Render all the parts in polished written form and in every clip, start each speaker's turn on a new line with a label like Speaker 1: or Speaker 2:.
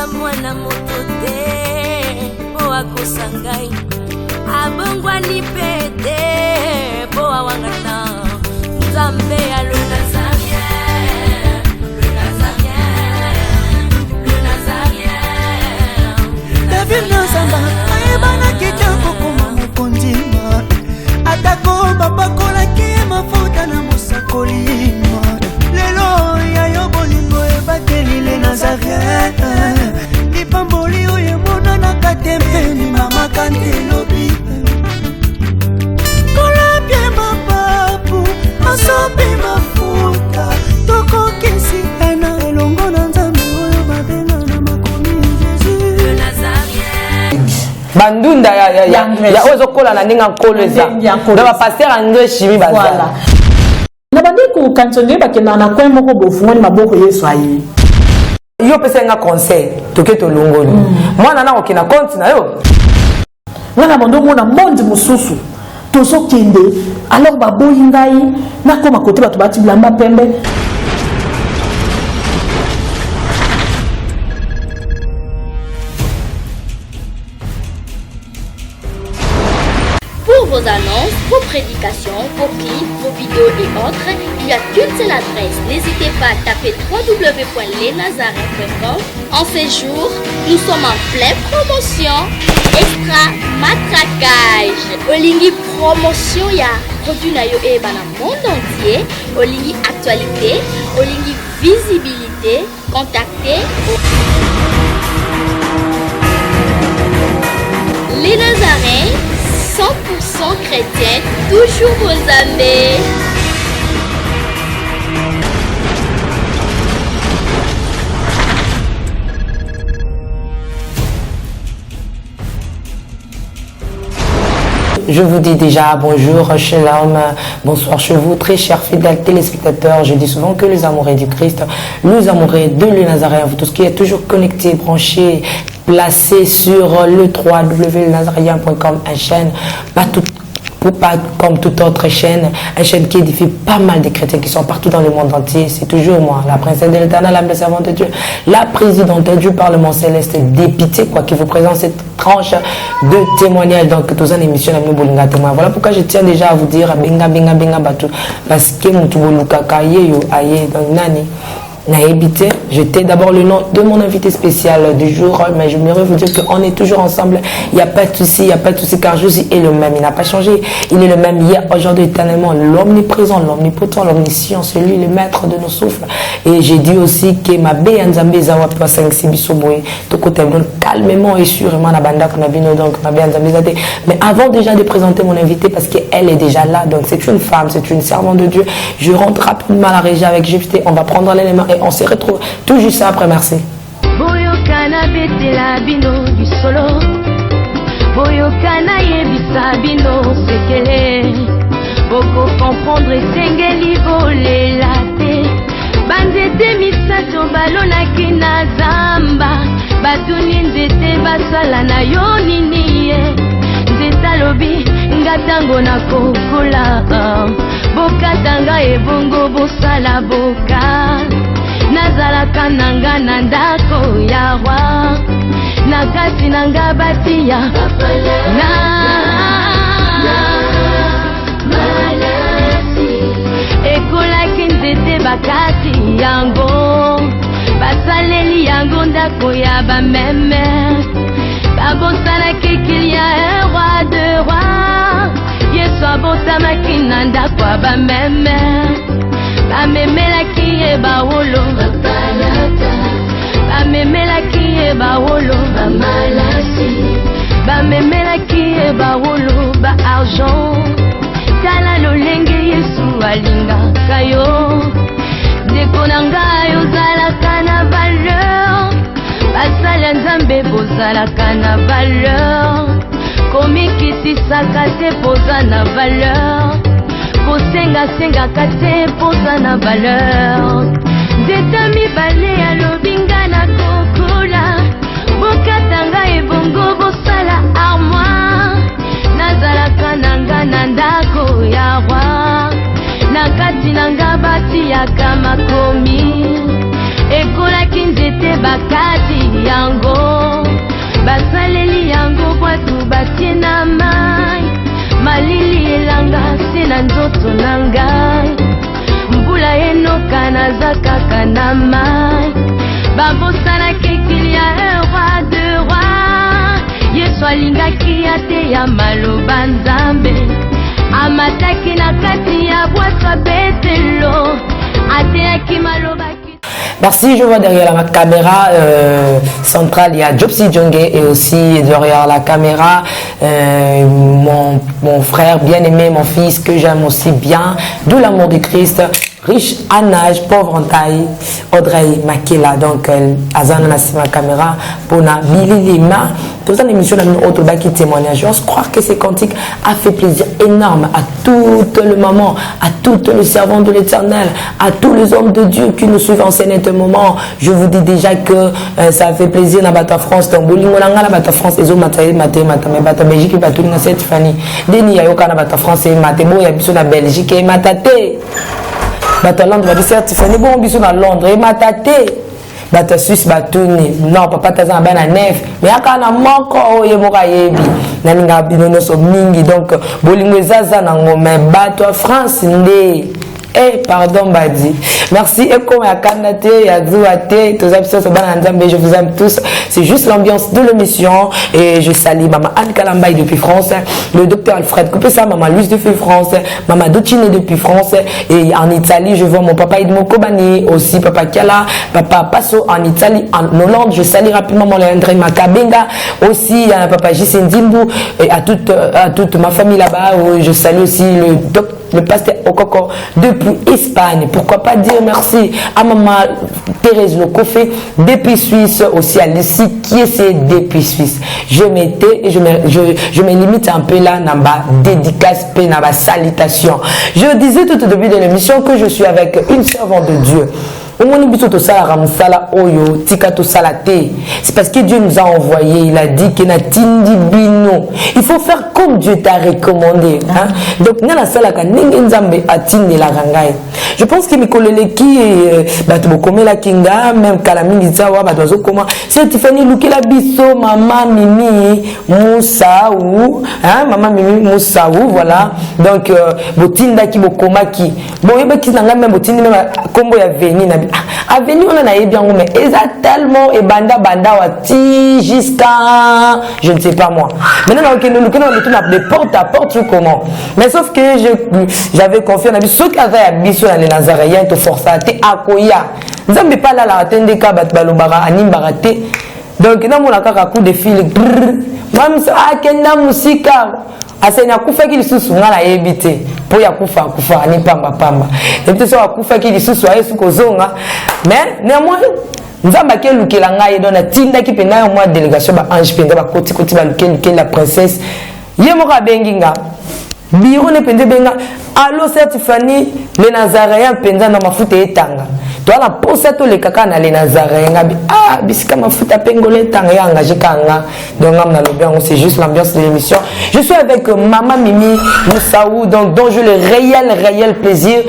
Speaker 1: naza mwana moto te po akosangai abongwani pete po awangata nzambe ya le Nazarien, le Nazarien, le Nazarien.
Speaker 2: David Nazamba ayebana kitoko koma mukondima atako bapakolaki mafuta na mosakolima lelo ya yo bolingo ebateli le Nazarien lipamboli oyo mona na katembeni mama kantelobi kolapye mapapu masopi mafuta tokokisi ena elongo na nzambe oyo babenga na makomi Jésus
Speaker 1: Le Nazarien.
Speaker 3: bandunda ya ozo kola na ninga koleza da ba pasteur André Chimi bazala
Speaker 4: na bandi ku kansonde bakenda na kwa moko bofungoni maboko Yesu ayi
Speaker 3: yo pesa nga conseil toke to longoli mwana na okina compte na yo
Speaker 4: wana mondo mona monde mususu tozo kende alors baboyi ngai na koma kote bato bati blamba pembe.
Speaker 5: Pour vos annonces, vos prédications, vos clips, vos vidéos et autres, il n'y a qu'une seule adresse. N'hésitez pas à taper www.lesnazarins.com. En ces jours, nous sommes en pleine promotion. Extra matraquage. Olingi promotion ya produit na yo eba na monde entier. Olingi actualité, Olingi visibilité. Contactez les Nazarins. 100% chrétienne, toujours vos amis.
Speaker 3: Je vous dis déjà bonjour, shalom, bonsoir chez vous, très chers fidèles téléspectateurs. Je dis souvent que les amoureux du Christ, les amoureux de le Nazarien, vous tous qui êtes toujours connectés, branchés, placés sur le www.lenazarien.com, une chaîne, pas comme toute autre chaîne, une chaîne qui édifie pas mal de chrétiens qui sont partout dans le monde entier. C'est toujours moi, la princesse de l'Éternel, la servante de Dieu, la présidente du Parlement céleste, députée, quoi, qui vous présente cette tranche de témoignages. Donc, tous en émission, voilà pourquoi je tiens déjà à vous dire, benga, benga, benga, batu, parce que mon tubo aye, donc, nani. J'étais d'abord le nom de mon invité spécial du jour, mais je voudrais vous dire qu'on est toujours ensemble. Il n'y a pas de souci, car Jésus est le même. Il n'a pas changé. Il est le même hier, aujourd'hui, éternellement. L'omniprésent, l'omnipotent, l'omniscient, celui le maître de nos souffles. Et j'ai dit aussi que ma béanzambe zawa pwa 5 sibisoboé, tout côté calmement et sûrement na banda kunabino donc ma béanzambe zate. Mais avant déjà de présenter mon invité, parce qu'elle est déjà là, donc c'est une femme, c'est une servante de Dieu. Je rentre rapidement à la régie avec Jifté. On va prendre l'élément et on se retrouve tout juste après. Merci.
Speaker 1: Boyokana betela bino du solo, boyokana yebisa bino sekele, boko comprendre sengeli bolela te, banzete misato balonaki na zamba, batuni nzete basala na yo nini ye, nzeta lobi ngatango na kokola, bokatanga ebongo bosala boka. Nazalaka nanga na ndako ya roi, nakati nanga batia na malasi, ekolaki nzete bakati yango, basaleli yango ndako ya bameme, babosanaki qu'il y a un roi de roi, Yesu abotamaki na ndako ya bameme, bamemelaki ye bawolo bamemelaki ye bawolo bamalasi, bamemelaki ye bawolo ba argent, tala lolenge Yesu alingaka yo, ndeko na ngai ozalaka na valeur, basali ya Nzambe bozalaka na valeur, komikitisaka te poza na valeur, kosenga-sengaka te poza na valeur, nzeta mibale ya lobinga na kokola, bokatanga ebongo bosala armoire, nazalaka nanga na ndako ya roi, na kati nanga batiaka makomi, ekolaki nzete bakati yango basaleli yango bwatu batie na mai malili elanga se na nzoto na ngai mbula enoka naza kaka na mai babosanaki ekili ya roi de roi yesu alingaki ateya maloba nzambe amataki na kati ya bwato abetelo ateyaki maloba.
Speaker 3: Merci, je vois derrière la caméra centrale, il y a Jobsi Djonge et aussi derrière la caméra, mon frère bien-aimé, mon fils que j'aime aussi bien, d'où l'amour du Christ, riche en âge, pauvre en taille, Audrey Makela. Donc, Azana Nassima caméra, Pona Billy Lima, toute une émission d'un autre bas qui témoignage. Je crois que ces cantiques a fait plaisir énorme à tout le moment, à tout le servant de l'Éternel, à tous les hommes de Dieu qui nous suivent en scène un moment. Je vous dis déjà que ça fait plaisir dans Bata France, dans Bolingo, dans Bata France, et mais Bata Belgique, Bata cette famille. Deni Yayoka dans Bata France, et Matebo, Yabiso dans Belgique, et Matate. Bata Londres, va dire Tiffany, bon, Biso dans Londres, et Matate. Bata Suisse, Batouni, non, papa Tazan, ben à neuf, mais à quand on manque, oh, Yemoka Yebi, Naninga Binono Mingi, donc, Bolingo Zaza, mais Bata France, Ndé. Eh, pardon, Badi. Merci. Et comme à Kanate, à Zouate, tous je vous aime tous. C'est juste l'ambiance de l'émission. Et je salue Maman Anne Kalambaye depuis France, le docteur Alfred Koupessa, Maman Luce depuis France, Maman Docine depuis France. Et en Italie, je vois mon papa Edmo Kobani, aussi Papa Kiala, Papa Passo en Italie, en Hollande. Je salue rapidement mon André Makabenga, aussi Papa Jissé Ndimbu, et à toute ma famille là-bas. Je salue aussi le pasteur Okoko depuis Espagne. Pourquoi pas dire merci à Maman Thérèse Lokofé depuis Suisse, aussi à Lucie qui est depuis Suisse. Je m'étais et je me limite un peu là dans ma dédicace, dans ma salutation. Je disais tout au début de l'émission que je suis avec une servante de Dieu. C'est parce que Dieu nous a envoyé. Il a dit qu'il a tindi bino. Il faut faire comme Dieu t'a recommandé. Hein? Donc, je pense que Mikolele qui la kinga, même Kalami Lizawa, c'est Tiffany Lukela Bisso, Maman Mimi Moussaou, hein, Maman Mimi Moussaou, voilà. Donc, Botinda qui Bokoma qui. Bon, il y a qui n'a même Botinda, même Combo ya Veni. Avenue, on en a bien, mais ils ont tellement et banda wati jusqu'à je ne sais pas moi. Maintenant, on a des porte à porte, comment. Mais sauf que j'avais confiance en ceux qui avaient habité dans les Nazaréens, te forcer à te accueillir. Nous n'avons pas là la attendre des cas, balobara, animbarate. Donc, nous avons un coup de fil. Même si Kenda Musika. Asena kufa ki lisusu ngala yebite po ya kufa ni pamba et puis so kufa ki lisusu ayesu kozonga mais néanmoins nzamba ke lukela ngai dona tinda ki pena moi délégation ba ange penda ba koti ba lukela la princesse yemo ka benginga biro ne pende benga allo certifié les Nazaréens penda na mafuta etanga toi la posa to le kaka na les Nazaréens bisika mafuta pengole tanga ya engagé kanga donc amna lobiango c'est juste l'ambiance de l'émission. Je suis avec Maman Mimi Moussaou donc dont je le réel plaisir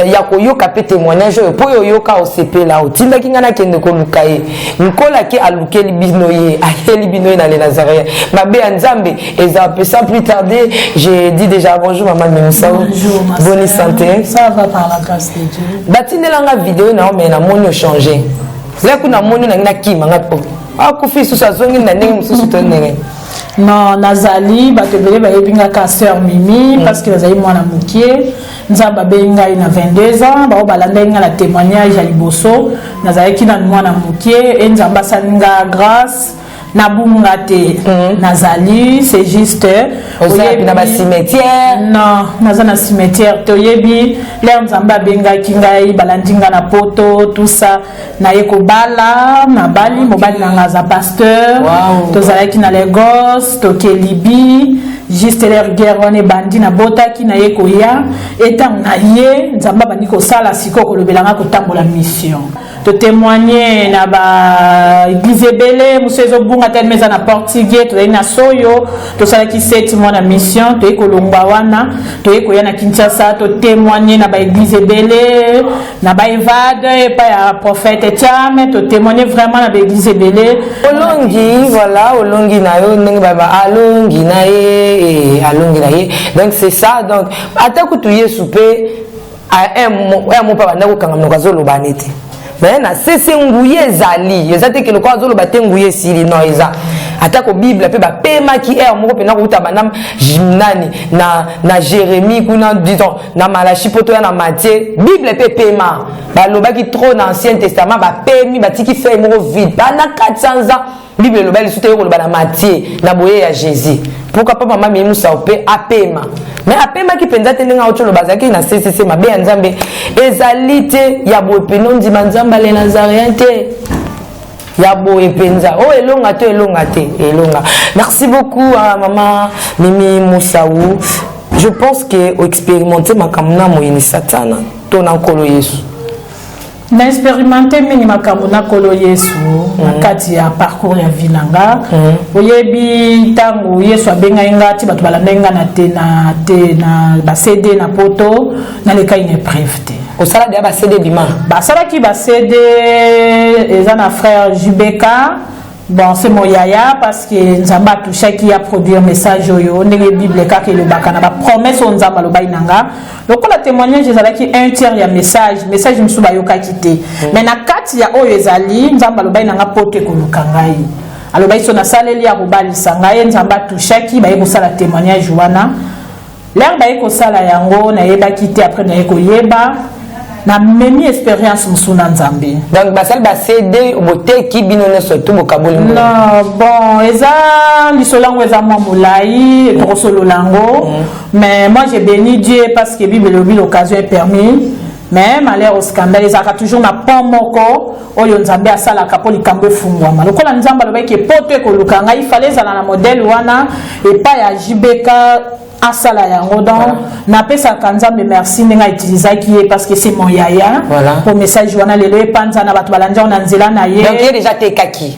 Speaker 3: ya koyoka pe témoignage po yoyoka OCP là otinda kingana kende ko lukaye nkola ke alukeli binoye ayeli binoye na les Nazaréens mabe nzambe eza sans plus tarder j'ai dit déjà bonjour Maman Mimi Moussaou.
Speaker 4: Bonjour ma
Speaker 3: bonne santé.
Speaker 4: Ça va par la grâce de Dieu.
Speaker 3: Batinelanga vidéo na mais na moni changer. Là kuna moni na kima ngapo. Akufi susa zongi na ndenge mususu tonenge.
Speaker 4: Non, Nazali, batebele ba yebinga ka sœur Mimi parce que nazali mwana mukie. Nzamba benga ina 22 ans, ba balanda nga la témoignage ya liboso. Nazali kina mwana mukie, et nzamba saninga grâce. Nabungate Nazali, c'est juste
Speaker 3: na ba cimetière.
Speaker 4: Non, nazana cimetière toyebi l'air nzamba benga kingai balandinga na poto tout ça na yeko bala na bali mobali na ngaza pasteur tozalaki na Lagos tokelibi juste l'air guerre wane bandi na botaki na yeko ya etang na ye nzamba bandi ko sala siko ko lobelanga ko tambola mission to témoigner na ba église belé musezo bunga tel meza na portugais to na soyo to sala ki 7 mois na mission to ekolongwa wana to ekoya na Kinshasa to témoigner na ba église belé na ba evade et pas ya prophète Tiame to témoigner vraiment na ba église belé
Speaker 3: olongi voilà olongi na yo ndenge ba alongi na ye alongi na ye donc c'est ça donc atakutu Yesu pe un mot pas banda ko kanga mnokazo lobanete mais na sese nguye ezali ezate ke lokwa zo lobate nguye sili no eza atako bible pe ba pema ki moko pe na kuta banam nani na Jérémie kuna disons na Malachi poto ya na Matthieu bible pe pema ba lobaki trop dans ancien testament ba pemi ba tiki fait moko vide ba na 400 ans bible lobali sute ko loba na Matthieu na boye ya Jésus pourquoi pas maman mi musa opé apema mais apema ki penza tenenga otolo bazaki na CCC mabe ya Nzambe ezalite ya bopeno ndima Nzamba le Nazaréen te ya boye penza oh elonga te elonga. Merci beaucoup à maman Mimi Moussaou. Je pense que expérimenter makamuna moyeni satana ton ankolo Yesu
Speaker 4: na expérimenté mini makamuna kolo Yesu na kati ya parcours ya vilanga oyebi tango Yesu abenga ingati bato balandenga na te na ba CD na poto na leka une épreuve te
Speaker 3: au sala de ba CD bima
Speaker 4: ba sala ki ba CD ezana frère Jubeka. Bon, c'est mon yaya parce que Nzamba touché qui a produit un message oyo ndenge Bible ka ke le bakana ba promesse on Nzamba lo bainanga. Donc la témoignage ezala ki un tiers ya message musu ba yoka kité. Mais na kati ya oyo ezali Nzamba lo bainanga pote ko lukangai. Alors ba na saleli ya robali sangai Nzamba touché ki ba yeko sala témoignage wana. L'air ba yeko sala yango na yeba kité après na yeko yeba. Na même expérience musuna Nzambe.
Speaker 3: Donc basal ba CD bote ki binone surtout bokaboli.
Speaker 4: Non, bon, eza lisolango eza moi moulai et solo lango. Mais moi j'ai béni Dieu parce que Bible l'occasion est permis. Mais malheur au scandale ezaka toujours na pomoko oyo Nzambe asala kapo likambo fungwama. Lokola Nzamba lobaki pote ko lukanga il fallait zala na modèle wana et pas ya Jibeka asala yango donc na pesa Nzambe merci ninga utiliser qui parce que c'est mon yaya pour message wana lelo epanza na bato balanja na nzela na ye
Speaker 3: donc il est déjà tekaki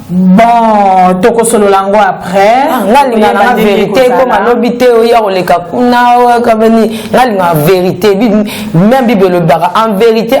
Speaker 4: bon toko solo lango après
Speaker 3: ngalinga na vérité comme alobité oya oleka kuna kabani ngalinga vérité même Bible le bara en vérité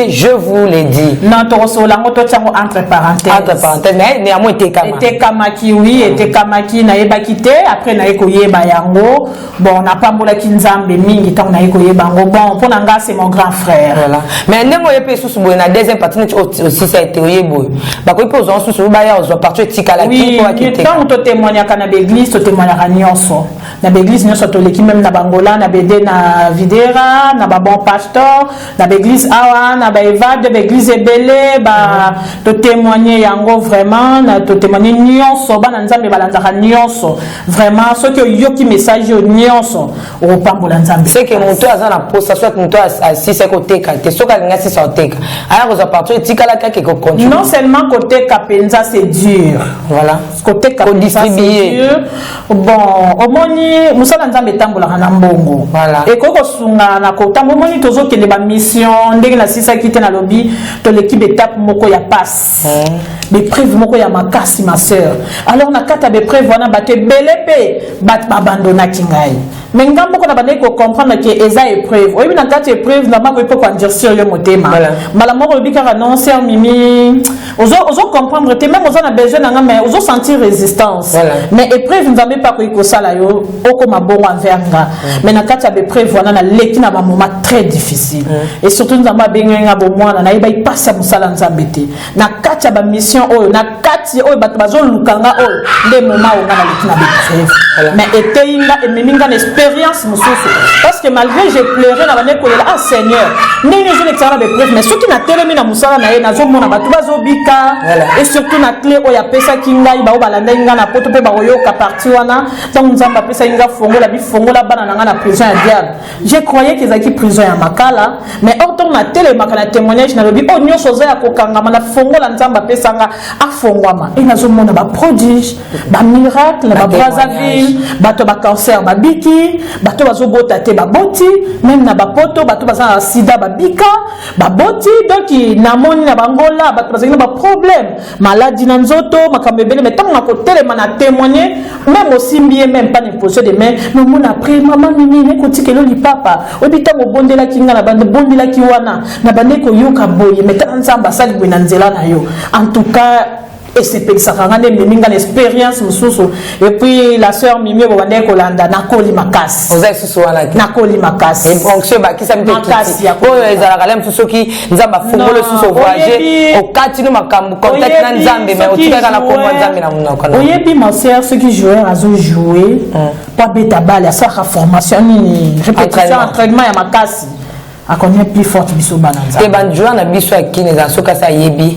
Speaker 3: je vous le dis
Speaker 4: non toko solo lango to tiango entre parenthèses
Speaker 3: mais à moi
Speaker 4: tekama ki oui tekama ki na yeba kité après na eko yeba yango bon na pambola ki Nzambe mingi tant na eko yeba ngo bon pour nanga c'est mon grand frère
Speaker 3: voilà mais ndemo yepe sous boy na deuxième partie aussi ça a été oyebo ba ko pose sous oui, quand on témoigne à la église, on témoigne à Nyonso. Na l'église, nous sommes même na Bangola, na Bédé, na Videra, na bon pasteur, na l'église Awa, na Eva, de l'église Ebele, to témoigner yango vraiment, na to témoigner Nyonso, ba Nzambe balanzaka Nyonso. Vraiment, ceux qui yo qui message Nyonso, au pambola Nzambe. C'est que mon tour a na poste, soit mon tour assis à côté, te soka linga si sa teka. Alors, vous partir tikala ka ko continue. Non seulement côté Kapenza c'est dur. Voilà. Côté Kapenza c'est dur. Bon, au moni musala Nzambe tambola na mbongo. Voilà. Et ko sunga na ko tambo moni tozo kende ba mission ndenge na sisa kite na lobby to l'équipe étape moko ya passe. Des preuves moko ya makasi ma sœur. Alors na kata be preuve wana baté belepe bat abandonna kingai. Mais ngambo ko na bande ko comprendre que eza épreuve. Oyebi na kata épreuve na mako ipo ko endurcir yo motema. Mala moko bikara non sœur Mimi. Ozo comprendre te même ozo na besoin na mais ozo sentir résistance. Voilà. Mais épreuve Nzambe pa ko sala yo oko mabongo envers nga. Mais na kata be preuve wana na leki na ba moment très difficile. Et surtout Nzamba benga bo mwana na iba ipasa musala Nzambe te. Na kata ba mission oyo na kati oyo bato bazo lukanga oyo nde moment o na leki na be preuve. Mais eteinga et meminga expérience mususu parce que malgré j'ai pleuré na bane kolela ah Seigneur ndenge je l'expérience be preuve mais surtout na telemi na musala na ye nazo mona bato bazo bika et surtout na clé oya pesa kingai ba balanda inga na poto pe ba oyoka parti wana donc Nzamba pesa inga fongola bi fongola bana nanga na prison ya diable je croyais qu'ils avaient prison ya makala mais autant na télé makala témoignage na lobi o nyoso za ya kokanga na fongola Nzamba pesa nga afongwama et nazo mona ba prodige ba miracle ba Brazzaville bato ba cancer ba biki
Speaker 4: omoni bato bazobota te baboti même na bapoto bato baza na sida babika baboti donc namoni na bangola bato bazali na ba problème maladie na nzoto makambo ebele mais tant na kotelema na témoigner même aussi bien même pas une position de main mais mon après maman mimi ne kotikelo li papa obi tango bondela kinga na bande bondela ki wana na bande ko yoka boye mais tant nzamba sali bwe na nzela na yo en tout cas et c'est pour ça qu'on a l'expérience et puis la sœur Mimi Bobande Kolanda Nakoli Makas
Speaker 3: vous avez sous
Speaker 4: Nakoli Makas
Speaker 3: et donc ce qui ça me dit oh les alagalem sous qui nzamba fungolo sous voyager au katino makambu contact na nzambe mais au tika na kombo nzambe na munoko
Speaker 4: oyebi ma sœur ceux qui jouaient à jouer pas beta balle ça formation ni répétition entraînement ya makasi a connaît plus forte biso bananza
Speaker 3: et ban jouer na biso akine za soka sa yebi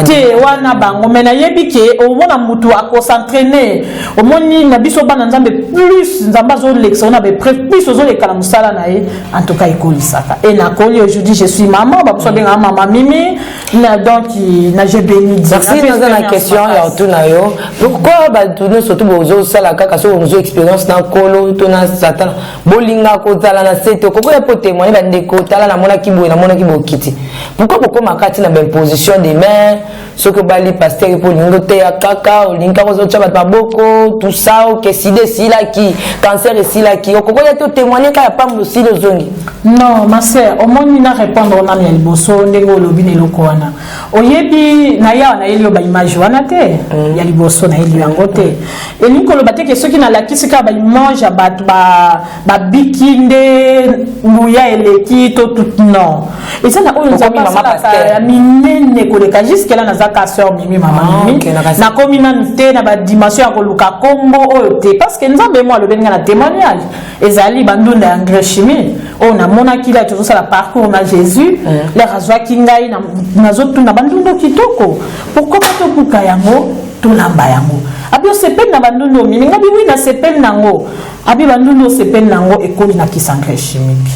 Speaker 4: te wana bango mena yebi ke o mona mutu ako s'entraîner o moni na biso bana nzambe plus nzamba zo lexa on a plus zo le kala musala na ye en tout cas ikoli saka et na koli aujourd'hui je suis maman ba so benga maman Mimi na donc na je béni Dieu
Speaker 3: merci dans la question ya tout na yo pourquoi ba tourner surtout bozo sala kaka so bozo expérience na kolo to na satan bolinga ko tala na sete ko ya po témoigner ba ndeko tala na mona kibo na mona kibo kiti pourquoi makati na ben position des mains ce que bali pasteur pour l'ingote ya kaka olinga ko tcha ba boko tout ça que si de si là qui cancer et si là qui ko ya to témoigner ka ya pam aussi le zongi
Speaker 4: non ma sœur au monde na répondre na mi liboso ndenge lobi ne lokwana oyebi na ya na elio ba image wana te ya liboso na elio yangote et ni ko lobate que ceux qui na la kisika ba image ba bikinde nguya eleki to tout non et ça na oyo nzamba pasteur ya minene ko leka jusqu'à là na zaka sœur Mimi maman Mimi na komina nte na ba dimension ya ko luka kombo oyo te parce que nzambe moi le benga na témoignage ezali bandunda ya engrais chimique on a mona kila toujours ça la parcours na Jésus les razwa kingai na zotu na bandundo kitoko pourquoi pas to buka yango to lamba yango abi o sepel na bandundo mini ngabi wi na sepel nango abi bandundo sepel nango ekoli na kisangre chimique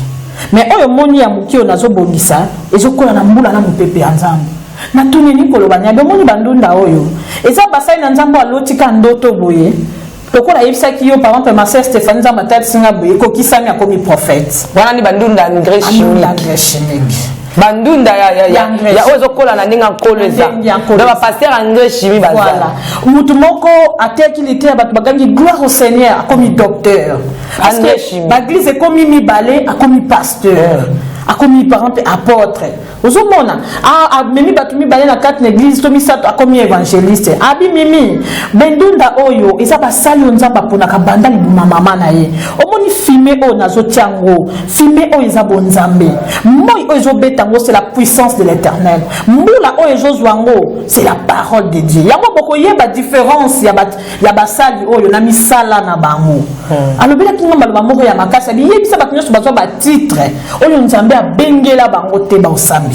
Speaker 4: mais oyo moni ya mukio nazo bongisa ezokola na mbula na mupepe ya nzambe na tuni ni koloba nya moni bandunda oyo eza basai na nzambe alotika ndoto boye lokola yebisaki yo par exemple ma sœur Stéphanie Zamata singa boye ko kisami akomi prophète
Speaker 3: wana ni bandunda engrais chimique bandunda ya ozo kola na ninga koleza donc ba pasteur engrais chimique baza
Speaker 4: voilà mutu moko ateki lité ba bagangi gloire au Seigneur akomi docteur engrais chimique ba église ekomi mibale akomi pasteur akomi par exemple apôtre ozomona mimi batumi bale na quatre église to misato akomi évangéliste abi mimi bendunda oyo eza basali nzamba pona ka banda libuma mama na ye omoni filmer o nazo tiango filmer o eza bonzambe moi o ezo betango c'est la puissance de l'Éternel mbula o ezo zwango c'est la parole de Dieu yango boko yeba différence ya basali oyo na misala na bango alobela kinga maloba moko ya makasa bi yebisa batunyo bazo ba titre oyo nzambe abengela bango te ba osambisama.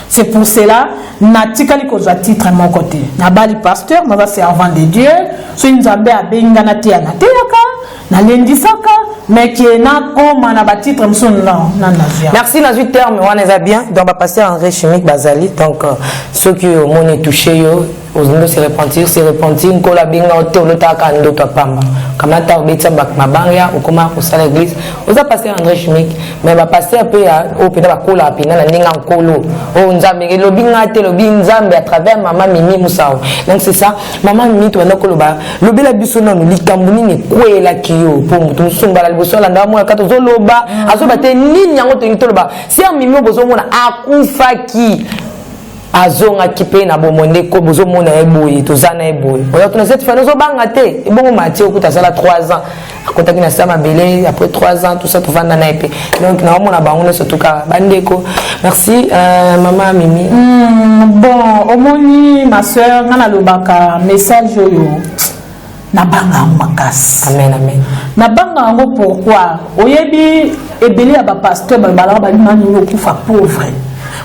Speaker 4: C'est pour cela natikali kozwa titre mon côté na bali pasteur na servant de Dieu so nzambe abenga na te na teyaka na lendisaka mais que na koma na ba titre mson non na navia.
Speaker 3: Merci na terme on est bien donc ba pasteur engrais chimique bazali donc ceux qui au monde touché yo ozindo se repentir nkola benga ote olotaka ndoto pamba kamata obetsa mabanga okoma kusala église oza pasteur engrais chimique mais ba pasteur pe ya opena bakola pena na ninga nkolo o nzambe elobi ngate lobi nzambe à travers maman Mimi Musao donc c'est ça maman Mimi to ndako loba lobela biso na likambu nini kwela kiyo po mutu sumba la liboso la ndamu kato zoloba azobate nini yango to loba si Mimi bozo mona akufaki azonga kipe na bomonde ko bozo mona eboyi tozana eboyi oya tuna cette fois zo banga te ebongo mati okuta sala 3 ans akotaki na sama belé après 3 ans tout ça to vanda na epé donc na mona bango surtout ka bandeko merci maman Mimi
Speaker 4: bon omoni ma sœur ngana lobaka message yo na banga makas
Speaker 3: amen
Speaker 4: na banga ngo pourquoi oyebi ebeli ya ba pasteur ba balaba mani yo kufa pauvre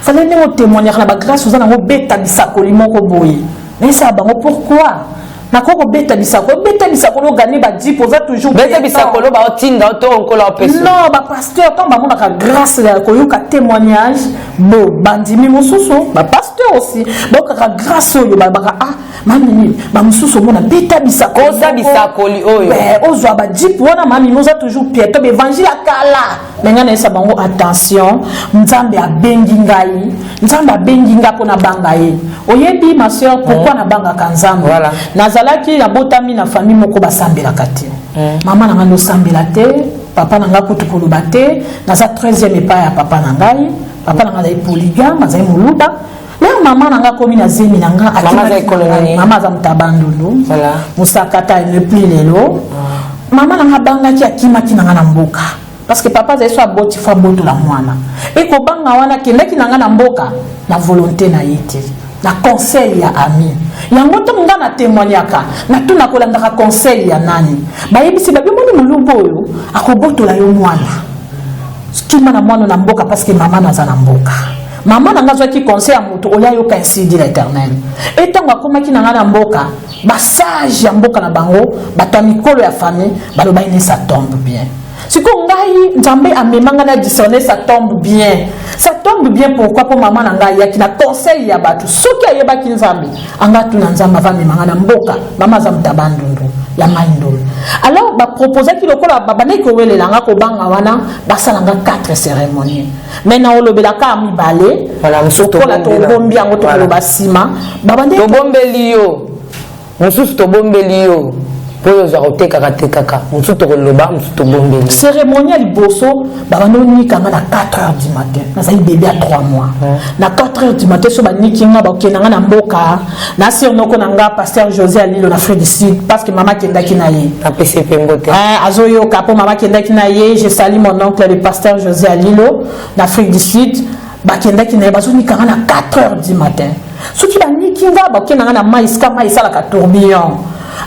Speaker 4: fallait nous témoigner la grâce aux années bêta bisako limoko boye mais ça bango pourquoi na ko bêta bisako lo gagner ba 10 pour ça toujours
Speaker 3: bêta bisako lo ba otinda to onkola opesi
Speaker 4: non ba pasteur quand ba mona ka grâce ya ko yoka témoignage Bon, bandimi mosusu, ba pasteur aussi. Donc grâce au mami, ba mosusu mona beta bisako.
Speaker 3: Koza bisako li oyo.
Speaker 4: Ozwa ba jip wana mami nous a toujours pieto be évangile kala. Menga na sabango attention, nzambe abengi ngai, nzambe abengi nga pona banga ye. Oyebi ma sœur pourquoi na banga kanzambe? Voilà. Nazalaki na botami na famille moko basambela kati. Maman na ngando sambela te, papa na nga kutu koloba te, na sa 13e epai ya papa na ngai. Papa nanga zai polygame, azai muluba. Leo mama nanga komi na zemi nanga
Speaker 3: mama zai koloneli.
Speaker 4: Mama za mtabandulu. Voilà. Musakata ne plus lelo. Mama nanga banga ki akima ki nanga na mboka. Parce que papa zai so aboti fa boto la mwana. E ko banga wana kende ki nanga na mboka na volonté na yete. Na conseil ya ami. Yango to nga na témoignaka. Na tuna kolanda conseil ya nani. Ba yebisi ba bimoni mulubo yo akoboto la yo mwana. Kima na mwana na mboka parce que maman naza na mboka. Maman nanga zwa ki conseil ya mutu oya yo ka ainsi dit l'Éternel. Et tant akoma ki nanga na mboka, ba sage ya mboka na bango, ba to mikolo ya famille, ba lo ba ine ça tombe bien. Siko ngai nzambe amemanga na discerner ça tombe bien. Ça tombe bien pourquoi pour maman nanga ya ki na conseil ya batu. Soki ayeba ki nzambe, anga tu na nzamba va memanga na mboka, mama za mtabandundu. Ya maindol. Alors, ba proposer ki lokola babane ko wele langa ko banga wana basalanga 4 cérémonies. Maintenant olobelaka mi balé, voilà musuto ko la to bombi yango to lo basima, babane
Speaker 3: to bombeli yo. Mususu to bombeli yo. Pour za oteka kaka. Mususu to loba, mususu to bombeli.
Speaker 4: Cérémonie liboso, babane ni kanga na 4h du matin. Na sai bébé à 3 mois. Na 4h du matin so ba nikinga ba kenanga na mboka. Na sirnoko nanga pasteur José Alilo na Frère du Sud parce que maman kenda kinaye.
Speaker 3: Na PCP ngote.
Speaker 4: Azoyo kapo maman kenda kinaye, je salue mon oncle le pasteur José Alilo na Frère du Sud. Ba kenda kinaye bazo nikanga na 4h du matin. Soki ba nikinga ba kenanga na maïska maïsala ka tourbillon.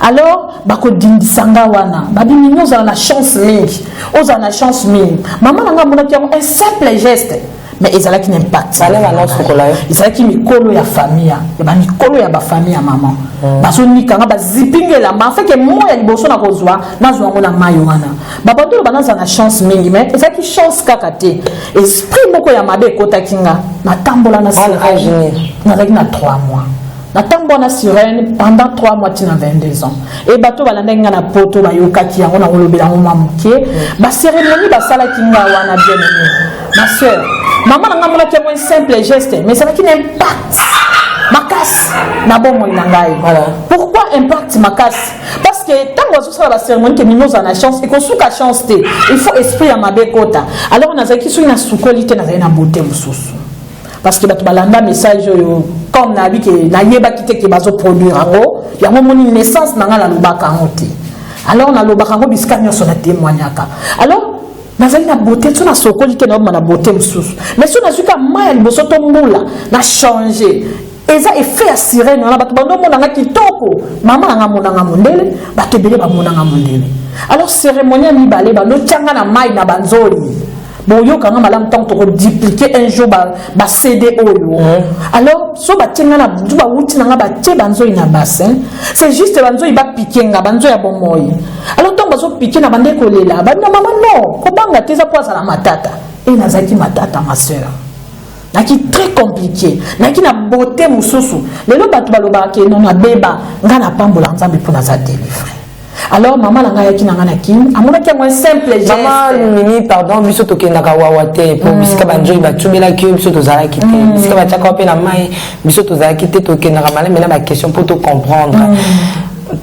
Speaker 4: Alors, bako dindi sanga wana, babi mignon za na chance mingi, oza na chance mingi. Maman nanga mona ki un simple geste, mais ezala ki n'impact.
Speaker 3: Sala na sokola.
Speaker 4: Ezala ki mikolo ya famille, ba mikolo ya ba famille ya maman. Baso ni kanga ba zipinge la ma fait que moi ya liboso na kozwa, na zwa ngona mayo wana. Ba bato ba na chance mingi, mais ezala ki chance kakate. Esprit moko ya mabe kota kinga, na tambola na sirène. Na règle na 3 mois. Natambo na sirène pendant 3 mois tina 22 ans. Et bato balandenga na poto ba yokaki yango na olobela ngoma mukie. Ba cérémonie ba sala kinga wana bien aimé. Ma sœur, maman nanga mona ki un simple geste, mais ça n'a qu'un impact. Makas na bomo ngai. Voilà. Pourquoi impact makas? Parce que tant que ça la cérémonie que nous en a chance et qu'on souka chance té, il faut esprit à ma bekota. Alors on a zaki sou na soukolité na na beauté mususu. Parce que balanda message comme nabi que na yeba kité que bazo produire ngo ya momoni naissance nanga la lobaka ngote. Alors na lobaka ngo biskanyo so na témoignaka. Alors nazali na beauté tu na sokolité na na beauté mususu. Mais si on a su ka maya liboso to mbula na changer. Eza effet à sirène na bato bando monanga kitoko. Mama nga monanga mondele, bato bele ba monanga mondele. Alors cérémonie ni balé ba no tianga na mai na banzoli. Bon, yo quand même temps to dupliquer un jour ba CD oyo. Alors so ba tenga na ba wuti na ba tie banzo ina bassin. C'est juste banzo iba piquer nga banzo ya bomoyi. Alors tant bazo piquer na bande ko lela. Ba na maman non, ko banga teza poza la matata. Et nazaki matata ma sœur. Naki très compliqué. Naki na beauté mususu. Lelo batu baloba ke non na beba nga na pambola nzambe pour na za délivrer. Alors maman la ngaya kina ngana kin amona ki un simple geste
Speaker 3: maman mini pardon biso to kenda ka wawate po bisika banjo ba tumela ki biso to zala ki te bisika ba taka pe na mai biso to zala ki te to kenda ka mala mena ba question pour te comprendre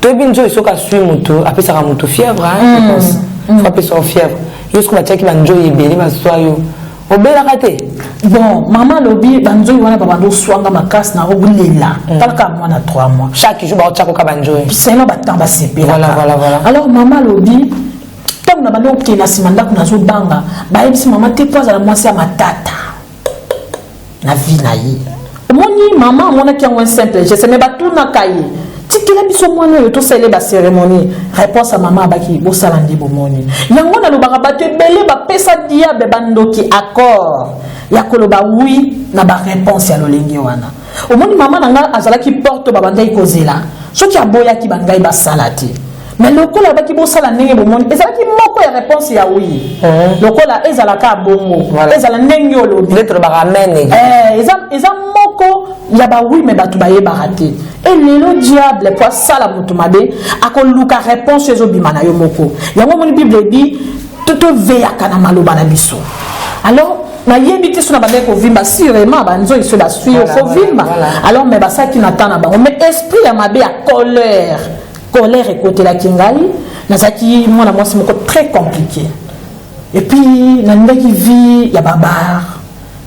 Speaker 3: to binjo isoka sui mutu apesa ka mutu fièvre hein je pense faut apesa fièvre yosko ba taki banjo yebeli ba soyo obela kate
Speaker 4: bon maman lobi banjo wana ba bando swanga makasi na obulela talka mwana 3 mois
Speaker 3: chaque jour ba tchako ka banjo
Speaker 4: c'est no batamba sepela
Speaker 3: voilà
Speaker 4: alors maman lobi tant na bando ke na simanda kuna zo banga ba ebisi maman te poza la mwasi ya matata na vie na yi omoni maman mona ki un simple je sais mais batuna kaye tikela biso mwana yo to sele ba cérémonie réponse à maman baki bo salandi bo moni yango na lobaka bato belé ba pesa diable bandoki accord ya koloba oui na ba réponse ya lolengi wana omoni maman nanga azalaki porte ba bandai kozela soki aboya ki bangai ba salati mais lokola baki bosala ndenge bomoni ezalaki moko ya réponse ya oui lokola ezalaka bongo ezala ndenge olobi
Speaker 3: peut-être baramene
Speaker 4: eza moko ya ba oui mais batu bayebaka te et lelo diable po asala moto mabe akoluka réponse ezobima na yo moko yango moni bible dit totoveyaka na maloba na biso alors na yebi te sona bande ko vimba sûrement banzo iso la suyo faut vimba alors mais basa ki natana ba mais esprit ya mabe ya colère et côté la kingai nazaki mwana mwasi moko très compliqué et puis na ndaki vie ya babar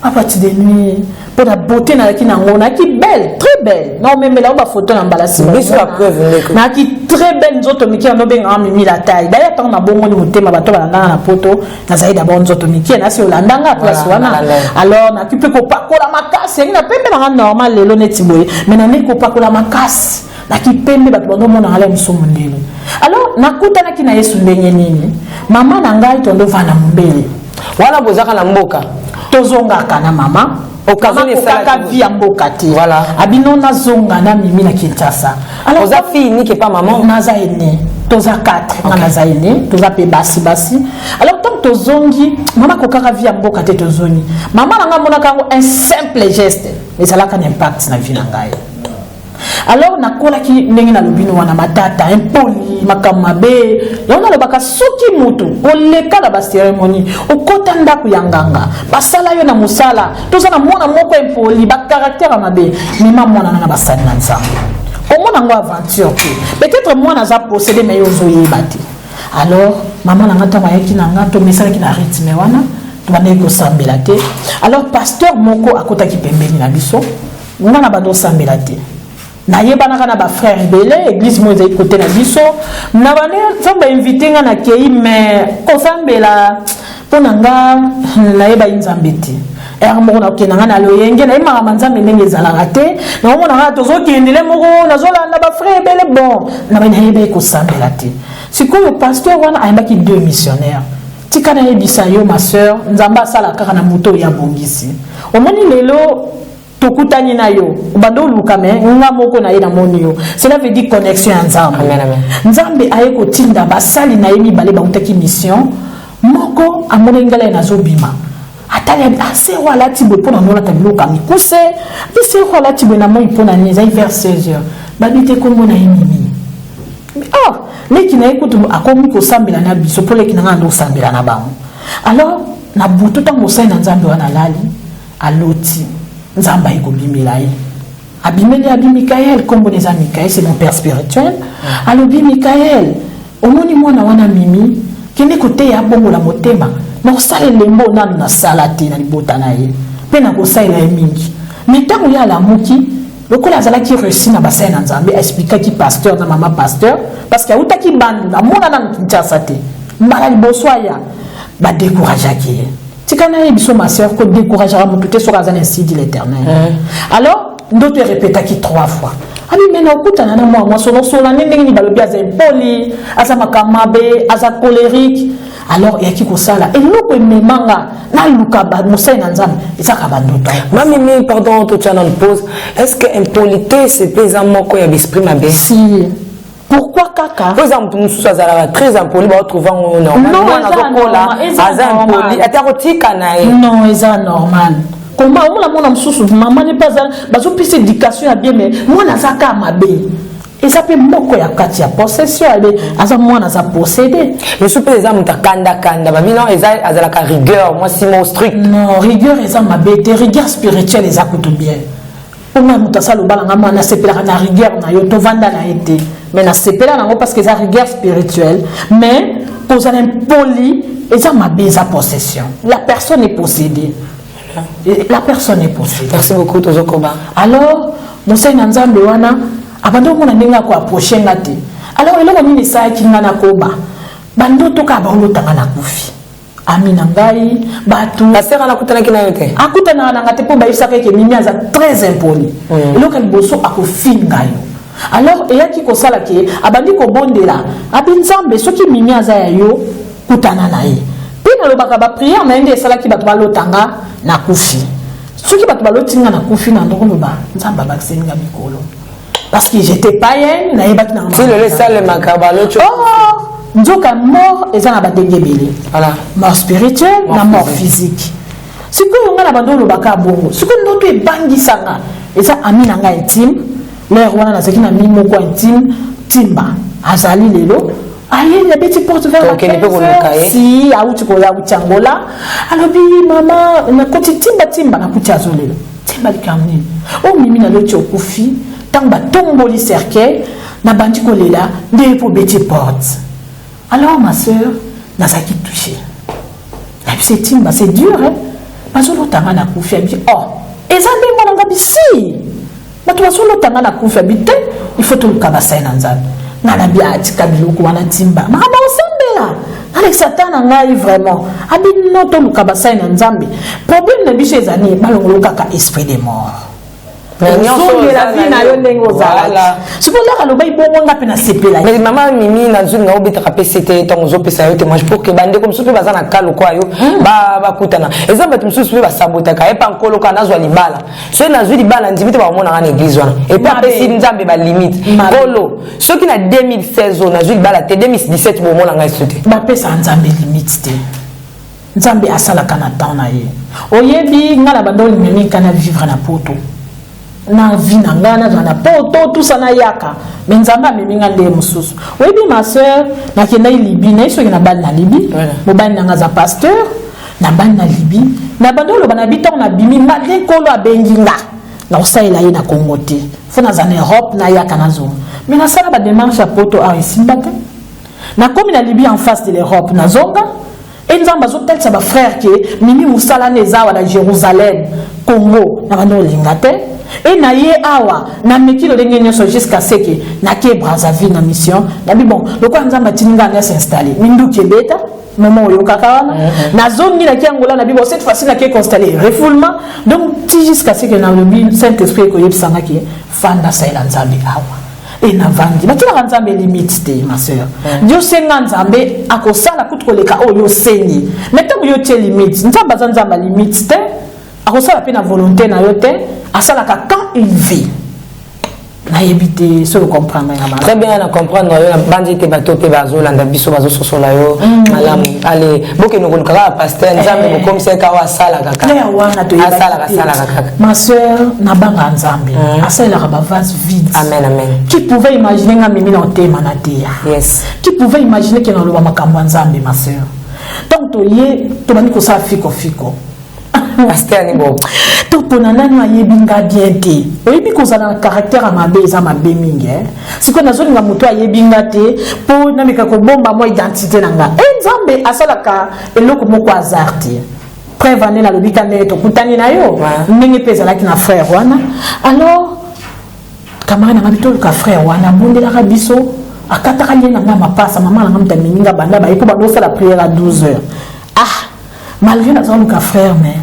Speaker 4: à partir de nuit pour la beauté na ki ngona ki belle très belle non mais là on va photo na mbalasi
Speaker 3: biso la preuve
Speaker 4: na ki très belle nzoto miki no benga mimi la taille d'ailleurs tant na bongo ni motema bato balanga na poto na zaida ba nzoto miki na si olandanga place wana alors na ki pe ko pakola makasi na pembe na normal lelo neti boye mais na ne ko pakola makasi na ki pembe bato bando mona ala musomo ndelo alors nakutana ki na Yesu ndenge nini mama na ngai tondo vana mbele
Speaker 3: wana bozaka na mboka
Speaker 4: tozonga kana mama okazoni sala via mboka te voilà abino na zonga na mimi na Kinshasa alors
Speaker 3: oza fille ni ke pas maman
Speaker 4: naza ene toza 4 na naza ene toza pe basi alors tant tozongi mama kokaka via mboka te tozoni mama nanga mona kango un simple geste mais ça a un impact na vie na ngai alors nakola ki ndenge na lobino wana matata impoli makamabe yona lobaka soki mutu oleka na ba cérémonie okota ndaku yanganga basala yo na musala toza na mwana moko impoli ba caractère mabe mima mwana na basani na nzambe omona ngo aventure peut-être mwana za posséder mais yozo yebati alors maman na ngata mayaki na ngato mesala ki na rythme wana to bane ko sambela te alors pasteur moko akota ki pembeni na biso ngana bando sambela te na yebana kana ba frère belé église mo ezai côté na biso na bane samba inviter nga na kei mais ko sambela pona nga na yeba nzambe te mo na okena nga na loyenge na yema manzambe ndenge ezalaka te na mo na nga tozokendele moko nazolanda ba frère belé bon na bana yeba ko sambela te sikoyo pasteur wana ayambaki 2 missionnaires tika na yebisa yo ma sœur nzamba sala kaka na moto ya bongisi omoni lelo tokutani na yo bando lukame nga moko na ina monio cela veut dire connexion ya nzambe nzambe aye ko tinda basali na yemi bale ba utaki mission moko amone ngala na zobima atali ase wala tibo pona nona tabiloka mikuse bise wala tibo na moi pona ni za vers 16h babite kongo na yemi leki na ekutu akomi ko sambela na biso pole kinanga ndo sambela na bango alors na butu tango sai na nzambe wana lali aloti nzamba iko bimela ye abimeli Mikaël kombo neza Mikaël c'est mon père spirituel alobi Mikaël omoni mwana wana mimi kende kote ya bongo la motema na osala lembo nanu na salati na libota na ye pe na kosaila ye mingi mitango ya lamuki lokola azalaki reçu na basai na nzambe expliquaki pasteur na mama pasteur parce que autaki bandu na mona na Kinshasa te mbala liboso aya ba décourageaki ye tikana ye biso ma sœur ko découragera moto te soka zana ainsi dit l'Éternel alors ndoto répétaki 3 fois abi mena okutana na moi solo ndenge ni balobi aza impoli aza makamabe aza colérique alors yaki kosala eloko ememanga na luka ba mosai na nzambe ezaka bandoto
Speaker 3: mami pardon to channel pause est-ce que impolité c'est pesa moko ya esprit mabe
Speaker 4: si pourquoi kaka
Speaker 3: par exemple nous sommes très impoli ba retrouver on normal aza impoli atakotika na ye
Speaker 4: non eza normal comment on la mona msusu maman n'est pas bazo pise éducation ya bien mais moi nazaka mabe et ça peut moko ya kati ya possession ale aza mwana za posséder
Speaker 3: mais soupe les âmes ta kanda ba non eza azala ka rigueur moi si mon strict
Speaker 4: non rigueur eza mabe te rigueur spirituelle eza kutu bien comment mutasa lo balanga mwana sepela na rigueur na yo to vanda na été mais na sepela nango parce que eza rigueur spirituelle mais pour ça impoli eza mabe eza possession la personne est possédée. La personne est possédée.
Speaker 3: Merci beaucoup Tozokoba.
Speaker 4: Alors, Monsei Nzambe wana abando mona ndinga ko approcher ngate. Alors eloko nini sa kinga na koba. Bando toka ba olotanga na kufi. Amina ngai batu.
Speaker 3: Pasteur anakutana kina yote.
Speaker 4: Akutana na ngate po ba isaka ke mimi aza très impoli. Eloko liboso akofinga yo. Alors eyaki ko sala ke abandi ko bondela. Abinzambe soki mimi aza ya yo kutana na ye. Pina lobaka ba prière na ende sala ki batu balotanga na kufi. Soki batu balotinga na kufi na ndoko loba nzamba bakisenga mikolo parce que j'étais païenne na yebaki na
Speaker 3: si le sale makabalo
Speaker 4: nzoka mort eza na badenge belé
Speaker 3: voilà
Speaker 4: mort spirituelle na mort physique sikoyo nga na bando lobaka bongo sikoyo ndoto ebangisanga eza ami na nga intime l'air wana nazaki na mimi moko intime timba azali lelo allez la petite porte vers la caisse si auti ko ya uchangola alobi mama na koti timba na kuti azolelo timba likamni o mimi na loti okufi tamba tomboli cercueil na bandi kolela nde po petite porte. Alors ma soeur nazaki touché et puis c'est timba c'est dur hein mazolo tanga na kufi abi oh ezambe mwana ngabi si bato bazolo tanga na kufi abi te il faut tout le kabasa na nzambe na bia atika biloko wana timba makamba osambela Alex Satan ngai vraiment abi no to luka basai na nzambe problème na biso ezani balongolo kaka esprit de mort mais la vie na yo ndenge ozala siko la kaloba ibongo nga pe na sepela
Speaker 3: mais maman mimi na zulu nga obita ka PCT tongo zo pesa yo témoignage pour que bande comme sope bazana kalo kwa yo ba kutana ezamba tumsu sope ba sabota ka epa nkolo kana zwa libala so na zwi libala ndimite ba mona na église wana et puis apesi nzambe ba limite kolo soki na 2016 na zwi libala te 2017 bo mona nga sote
Speaker 4: ba pesa nzambe limite te nzambe asala kana temps na ye oyebi nga na bando mimi kana vivre na poto na vie na ngana na poto tout ça na yaka mais nzamba meminga nde mususu webi ma soeur na kenda libi na iso na bal na libi mo ban na ngaza pasteur na ban na libi na bandolo bana biton na bimi malgré kolo abenginga na usaila ye na Congo te fo na zana Europe na yaka na zo mais na sala ba démarche à poto a isimbaka na comme na libi en face de l'Europe na zonga et nzamba zo tel ça ba frère que mimi musala neza wa na Jérusalem Congo na bandolo lingate et na ye awa na meki lo ndenge nyoso jusqu'à ce que na ke Brazzaville na mission na bi bon le quoi nzamba tininga na s'installer minduki beta moment yo kakawana na zone na ki Angola na bi bon cette fois-ci na ke installer refoulement donc ti jusqu'à ce que na le Saint-Esprit ko yebsanga ki fanda saila nzambe awa et na vandi bakila nzambe limite te ma sœur Dieu senga nzambe akosala kutukoleka oyo sengi mais tant yo tie limite nzamba nzamba limite te akosala pe na volonté na yo te asala ka quand il vit na yebite so comprendre na
Speaker 3: très bien na comprendre yo na bandi te bato pe bazola nda biso bazo sosola yo malamu allez boke no konka pasteur nzambe bo comme c'est ka wasala kaka
Speaker 4: ya wana to
Speaker 3: asala kaka
Speaker 4: ma sœur na banga nzambe asala ka ba vase vide
Speaker 3: amen
Speaker 4: qui pouvait imaginer nga mimi na tema na dia
Speaker 3: yes
Speaker 4: qui pouvait imaginer que na lo makambo nzambe ma sœur donc to ye to bani ko sa fiko
Speaker 3: pasteur ni bon
Speaker 4: to pona nani ayebinga bien te oyebi kozala caractère à mabe eza mabe mingi siko nazolinga moto ayebinga te po namika kobomba mo identité nanga nzambe asalaka eloko moko hasard te preuve ane nalobi kande tokutani na yo ndenge mpe ezalaki na frère wana alors camarade nanga bitoluka frère wana abondelaka biso akataka lie nanga mapasa mama nanga moto amininga banda bayeko bandosala prière à 12 heures malgré nazoluka frère mais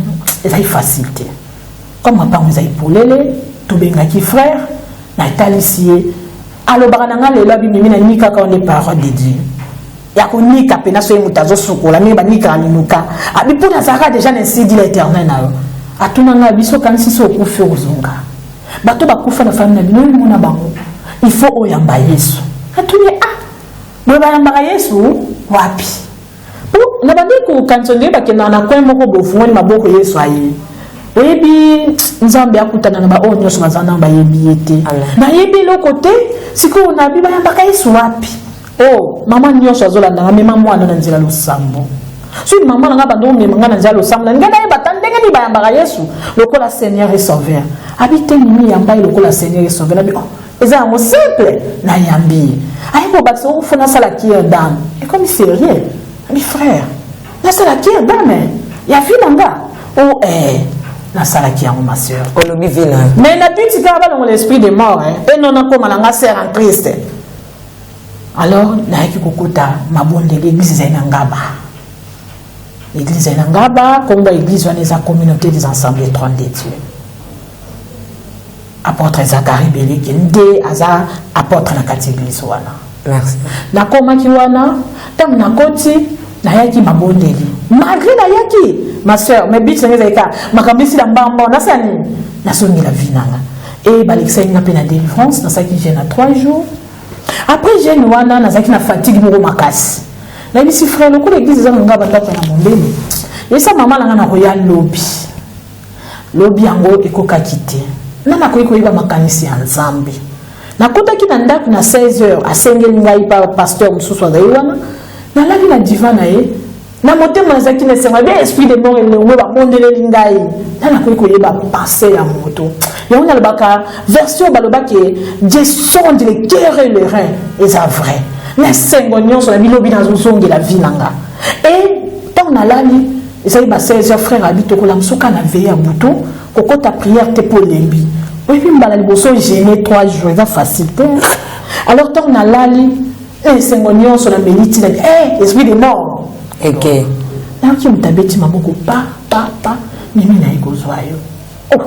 Speaker 4: ezali facilité comme ma parents ezali polele to bengaki frère na talisi alobaka nanga lelo abimimi na nika ka on est parole de Dieu ya ko nika pena so mutazo sukola mais ba nika ninuka abi pona zaka déjà ainsi dit l'Éternel na yo atuna nga biso kanisi so kufi ozunga bato bakufa na famille na bino mona bango il faut oyamba Yesu atuni bo bayamba Yesu wapi na bandeko kansonde bakenda na kwa moko bofungoni maboko Yesu aye oyebi nzambe akutana na ba onyo so bazana ba yebi ete na yebi lokote siko na biba ya baka Yesu wapi mama nyonso azolanda na mema mwana na nzela losambo so mama nga bando mema na nzela losambo ngana ye batandenge ni ba ya baka Yesu lokola Seigneur et Sauveur habite ni yamba lokola Seigneur et Sauveur na eza mo simple na yambi ayiko batso fona sala ki dame et comme sérieux mes frères na sala ki dame ya finanga na sala ki yango ma sœur
Speaker 3: olobi vina
Speaker 4: mais na petit ka ba l'esprit de mort et non na koma nga sœur en Christ alors na yaki kokota mabonde l'église za ngaba l'église za ngaba comme l'église wana eza communauté des assemblées trône de Dieu apôtre Zacharie Beleki nde aza apôtre na kati église wana
Speaker 3: merci
Speaker 4: na koma ki wana tam na koti na yaki mabondeli malgré na yaki ma sœur mais bitch ngeza ka makambisi la mbamba na sani na songi la vinanga et balexai na pena délivrance na saki jeune à 3 jours après jeune wana na saki na fatigue moko makasi na bisi frère le coup l'église za nga banda pena mondele et sa maman la na royal lobby yango ekoka kité na na koyi koyiba makanisi ya nzambe na kota ki na ndako na 16h asengeli ngai pa pasteur mususu azali wana na lavi na divan na ye na motema zaki na senga bien esprit de mort le ngwe ba mondele ngai na koyi koyiba penser ya moto ya on a le baka version balobaki Dieu sonde les cœurs et les reins et ça vrai na sengonyon sur la bilobi na zozongi la vie nanga et tant na lali ezali ba 16h frère habito ko la msuka na veille à bouton koko ta prière te pour lembi oui puis mbala liboso gêné 3 jours c'est facile alors tant na lali et sengonyon sur la meliti na esprit de mort
Speaker 3: OK
Speaker 4: na ki mutabeti maboko pa mimi na ikozwa yo oh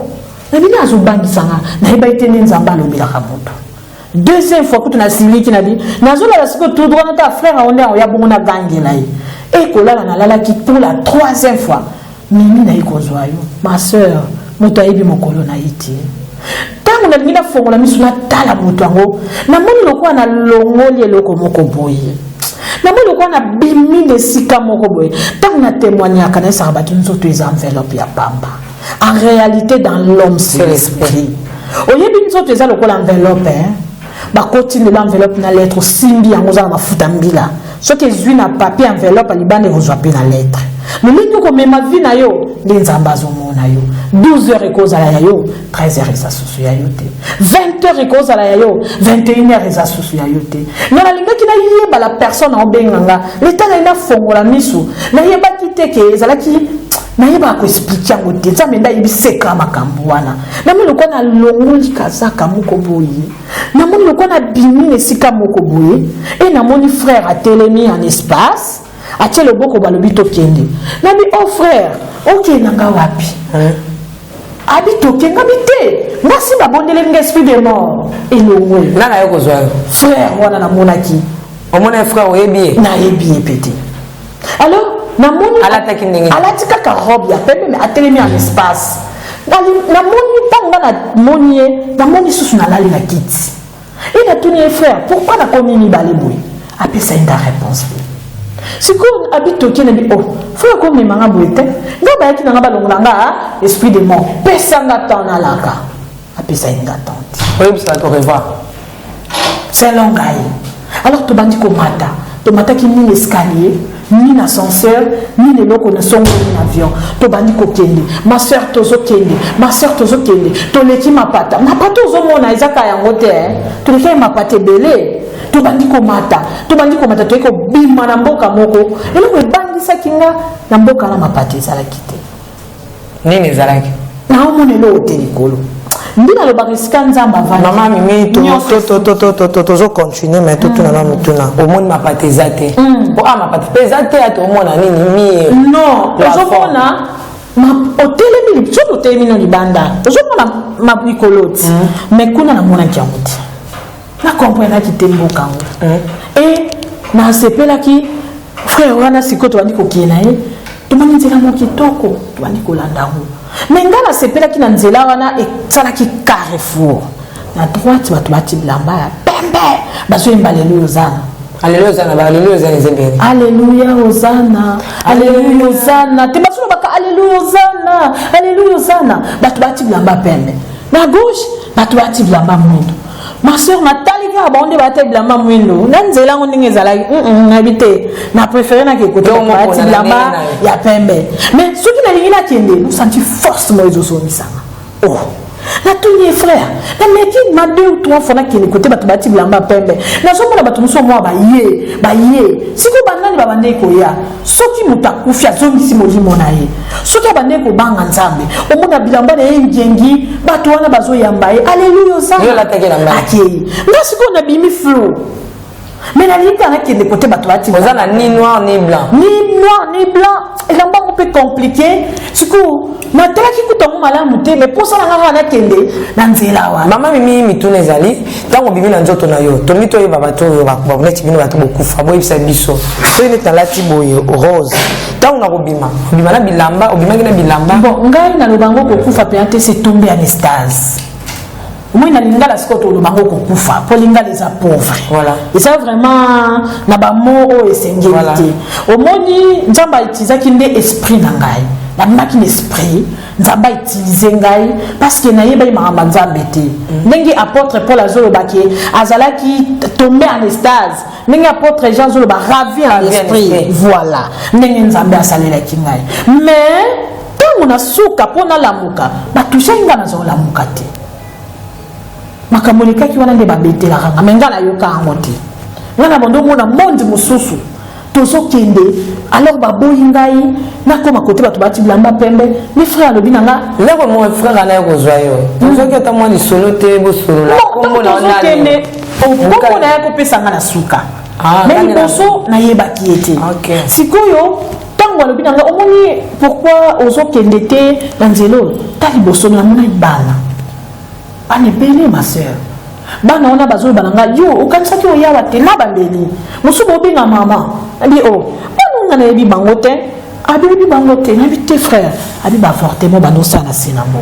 Speaker 4: na bina azobangisanga na yeba itene nzamba alobelaka moto deuxième fois que tu na siliki na bi nazola la siko tout droit na ta frère on est ya bongo na gangela ye et kolala na lala ki pour la troisième fois mimi na ikozwa yo ma sœur moto ayebi mokolo na iti tango na ngina fongo la misu na tala moto ango na moni lokwa na longoli eloko moko boye na moni lokwa na bimi de sika moko boye tango na témoigner kana sa batu nzoto eza enveloppe ya pamba. En réalité, dans l'homme, c'est l'esprit. Au lieu d'une sorte de l'enveloppe, bah continue l'enveloppe na lettre simbi en osant ma futambila. Ce qui est une papier enveloppe ali bande reçoit la lettre. Mais nous comme ma vie na yo, les ambazo na yo. 12h et cause à la yo, 13h et ça sous ya yote. 20h et cause à la yo, 21h et ça sous ya yote. Na la linga qui na yeba la personne en benganga, l'état na fongo la misu. Na yeba kite ke ezalaki na yeba ko expliquer ngo te nzambe nda yibiseka makambo wana na mimi lokwa na longoli kazaka moko boye na mimi lokwa na bimi esika moko boye et na moni frère a telemi en espace a tele boko balobi to kende na bi oh frère OK nanga wapi habito kenga bité merci ba bondele nga esprit de mort et longoli
Speaker 3: na na yoko zwa
Speaker 4: frère wana na monaki
Speaker 3: o mona frère oyebi
Speaker 4: na yebi pété alors na moni alati kaka robe ya pembe mais atelemi en espace na moni tanga na moni na moni susu na lali na kiti et na tuni frère pourquoi na komi ni baleboy apesa une réponse c'est qu'on habite au Kenya oh frère comme manga boete ngaba yaki na balongolanga esprit de mort pesa ngata na laka apesa une attente
Speaker 3: oui ça te revoir
Speaker 4: c'est longai alors to bandi ko mata to mata ki ni escalier ni l'ascenseur, ni les locaux ne sont en avion. To bandi ko kende, ma soeur tozo kende, to leki ma pata. Ma pata ozo mona ezaka yango te. To leki ma pata belé. To bandi ko mata to eko bima na mboka moko. Elo ko bandi sakinga na mboka na ma pata ezala kite.
Speaker 3: Nini ezalaki?
Speaker 4: Na omone lo hôtel kolo. Ndina lo barisika nzamba vandi.
Speaker 3: Maman mimi to continuer mais tout na mutuna. Au monde ma pata ezate. Ma pata ezate ato mona nini mi.
Speaker 4: Non, ozomona ma hôtel mi so hôtel mi no libanda. Ozomona ma bricoloti. Mais kuna na mona kiamuti. Na comprendre ki tembo kango. Et na sepela ki frère wana sikoto bandi ko kienaye. Tumani nzela mo kitoko, tubandi ko landango. Mais ngala sepela ki na nzela wana etala ki carrefour. Na droite batu bati blamba pembe. Baso imbalelo ozana.
Speaker 3: Alléluia Hosanna, alléluia Hosanna zembere.
Speaker 4: Alléluia Hosanna. Alléluia Hosanna. Te baso baka alléluia Hosanna. Alléluia Hosanna. Batu bati blamba pembe. Na gauche batu bati blamba mwindo. Ma soeur Nathalie ka ba onde bati blamba mwindo. Na nzela ngo ndenge ezala habité. Na préféré na ke kote bati blamba ya pembe. Mais ceux qui na lingi na kende, nous senti force mo ezo misanga. Oh. Na tuni frère, na meki ma 2 ou 3 fois na kene côté batubati blamba pembe. Na so mona batu muso mo ba ye. Siko banani ba bande ko ya. Soki mutakufia zomisi molimo na ye. Soki bande ko banga nzambe. Omona bilamba na yengengi batu wana bazo yamba ye. Alléluia ça.
Speaker 3: Yo la teke na mbala.
Speaker 4: Akei. Nga siko na bimi flow. Mais la ligue na kene côté batubati.
Speaker 3: Ozana ni noir ni blanc.
Speaker 4: Ni noir ni blanc. Et là un peu compliqué. Siko na tela ki kutongo malamu te mais pour ça nga na kende na nzela wa
Speaker 3: mama mimi mituna ezali tango bibi na nzoto na yo to mito ye baba to ba neti bino ba to bokufa boye bisa biso so ile talati boye rose tango na kobima na bilamba obima na bilamba
Speaker 4: bon ngai na lobango kokufa pe ate c'est tombé en extase moi na lingala sikoto le bango kokufa pour lingala les pauvres.
Speaker 3: Voilà.
Speaker 4: Et ça vraiment na ba mot et singélité. Au moni nzamba itisaki nde esprit na ngai. La maki l'esprit nzamba utiliser ngai parce que na yeba ma nzambe te. Ndenge apôtre Paul azolo baki azalaki tombé en extase. Ndenge apôtre Jean azolo ba ravi en esprit. Voilà. Ndenge nzambe asalela kingai. Mais tant on a souka pona lamuka, ba toucha nga na zo lamuka te. Makamolika ki wana nde ba betela kanga menga na yoka ngote. Ngana bondo mona monde mususu. Tozo kende alors ba boyingai na koma côté ba to bati blamba pembe mes frères lobi nanga
Speaker 3: leko mon frère na ko zoyo tozo ki ta moi ni solo te bo solo la kombo na
Speaker 4: na kende o kombo na ko pesa nga na suka mais boso na yeba ki ete sikoyo tango lobi nanga omoni pourquoi ozo kende te na nzelo tali boso na mona ibana ane bele ma sœur bana ona bazolo bananga yo okanisa ki oyawa te na bandeli musubo obinga mama abi o bana ngana yebi bangote abi yebi bangote na bi te frère abi ba avortement bano sana sina mo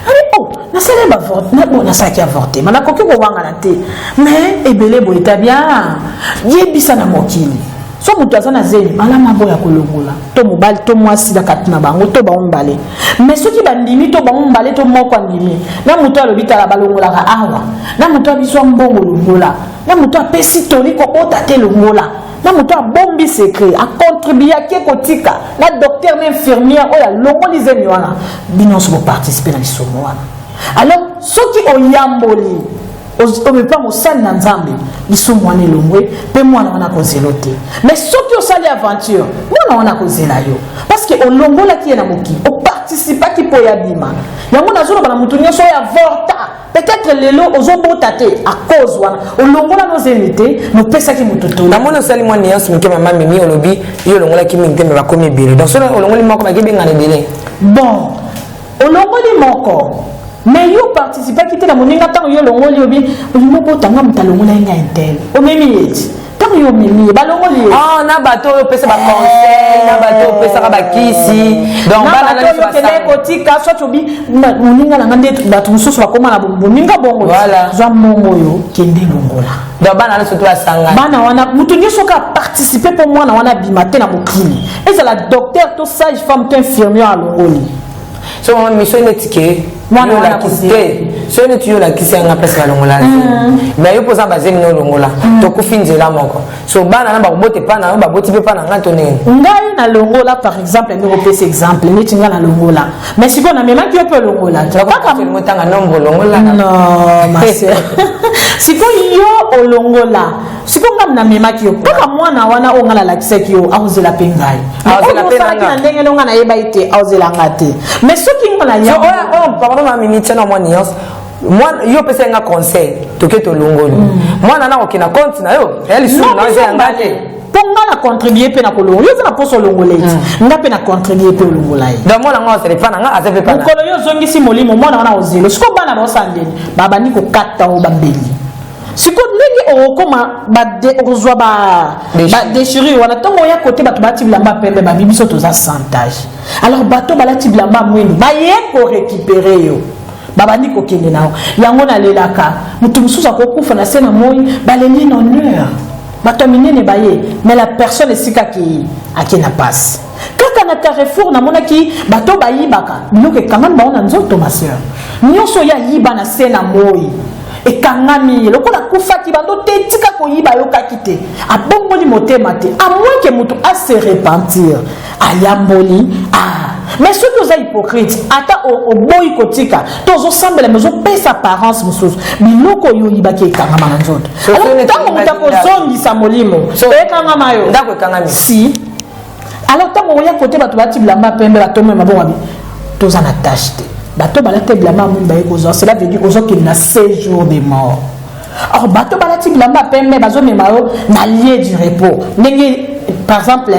Speaker 4: abi o na sala ba avortement na bo na saki avortement mana koki ko wanga na te mais ebele bo etabia yebisa na mokili so mutu azana zeli malama boya kolongola to mobali to mwasi da katina bango to ba ombale mais soki bandimi to ba ombale to moko andimi na mutu alobita la balongola ka awa na mutu abiswa mbongo longola na mutu apesi toli ko ota te longola na mutu abombi secret a contribuer ke kotika na docteur na infirmière oya longoli zeni wana binonso bo participer na bisomo wana alors soki oyamboli omepa mosali na nzambe lisumu wana elongwe mpe mwana wana kozela te mais soki osali aventure mwana wana kozela yo parce que olongolaki ye na mokili oparticipaki mpo ya bima yango nazoloba na motu nyonso oyo avorta peut-être lelo ozobota te a cause wana olongola nozeli te nopesaki motu to
Speaker 3: namoni osali mwa niance moke mama mimi olobi yo olongolaki mingi te me bakomi ebele donc soki olongoli moko bakebengana ebele
Speaker 4: bon olongoli moko mais yo participe qui te la moninga tant yo longoli obi olimo botanga mutalongola nga intel o memi yeti tant yo memi ba longoli
Speaker 3: na bato yo pesa ba conseil na bato pesa ka bakisi donc bana na
Speaker 4: yo kele kotika soit obi moninga na ngande bato mususu bakoma na boninga bongo
Speaker 3: voilà
Speaker 4: za mongo yo kende longola
Speaker 3: donc bana na surtout asanga
Speaker 4: bana wana mutu nyoso ka participer pour moi na wana bimate na mokili et la docteur to sage femme to infirmière à longoli
Speaker 3: so mama mission netike mwana wana kiste so ne tuyo la kisi nga pesa longola mais yo poza bazeli no longola to kufinzela moko so bana na ba bote pana ba boti pe pana ngato nene
Speaker 4: ngai na longola par exemple me repese exemple neti nga na longola mais siko na mema ki ope longola
Speaker 3: kaka motanga nombo longola
Speaker 4: non ma sœur siko yo olongola siko ngam na mema ki yo kaka mwana wana o ngala la kiseki yo auzela pengai auzela penanga na ndenge longa na yeba ite auzela ngate mais soki ngona ya
Speaker 3: pardon ma minute na moi niance moi yo pesa nga conseil toke to longolo moi na okina compte na yo elle sou na ze ngate
Speaker 4: ponga na contribuer pe na kolongo yo na poso longolé nga pe na contribuer pe longolai
Speaker 3: donc moi na nga se pa na nga azepe pa
Speaker 4: kolo yo zongi si molimo moi na ozelo siko bana ba osandeni baba ni ko kata o bambeli siko ndenge okoma ba ozwa ba déchirer wana tongo ya côté bato bati bilamba pembe ba bibiso toza santage alors bato balati bilamba mwendo ba ye ko récupérer yo baba ni ko kende nao yango na lelaka mutu mususa ko kufa na sena moi baleli na honneur bato minene baye mais la personne esika ki akina passe kaka na Carrefour na monaki bato bayibaka biloke kangana baona nzoto ma sœur nyonso ya yiba na sena moi ekangami lokola kufaki bando tetika koyiba yokaki te abongoli motema te à moins que mutu a se repentir ayamboli mais ceux qui sont hypocrites ata oboyi kotika tozo sambela mezo pesa apparence mususu biloko yo yibaki ekangama na nzoto alors tango mutu akozongisa molimo ekangama yo
Speaker 3: ndako ekangami
Speaker 4: si alors tango oya kote bato bati bilamba pembe batome mabongo abi toza na tâche te bato balate bilamba mumba ekozwa cela veut dire ozo qu'il na 16 jours de mort or bato balati bilamba pembe bazo memao na lieu du repos ndenge par exemple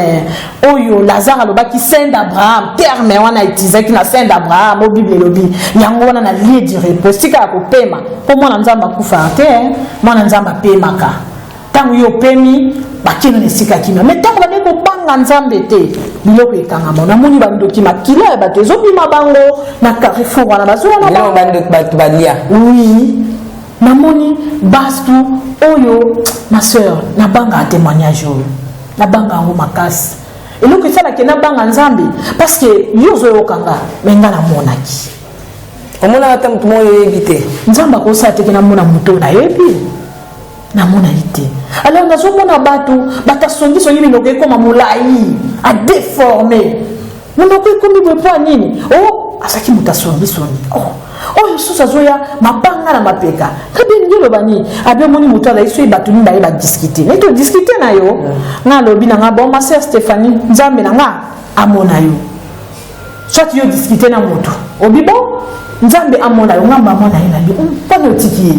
Speaker 4: oyo Lazare alobaki saint d'Abraham terme wana itizaki na saint d'Abraham au Bible lobi yango wana na lieu du repos sika kopema po mwana nzamba kufa te mwana nzamba pemaka tangu yo pemi bakino ne sika kimia mais tangu bane ko banga nzambe te biloko ekangama namoni bandoki makila ya bato ezobima bango na Carrefour wana bazwana
Speaker 3: bato balia
Speaker 4: oui namoni bastu oyo ma sœur na banga témoignage oyo na banga yango makasi eloko esalaki na banga nzambe parce que yo ozoyokanga menga namonaki
Speaker 3: omona ata mutu moyo oyebi te
Speaker 4: nzambe akosala teke namona moto oyo nayebi namona ye te alors nazomona bato batasongisongi minoko ekoma molai adéforme monoko ekomi boye mpo nini o azalaki moto asongisongi oyo susu azoya mabanga na mapeka kabeningi oloba nini abe omoni moto azali so bato nini baye badiskite naye todiskite na yo nga alobi na nga bon ma sœur Stéphanie nzambe na nga amona yo soit yo diskite na moto obi bon nzambe amona yo ngamba amona ye na bi mpona otiki ye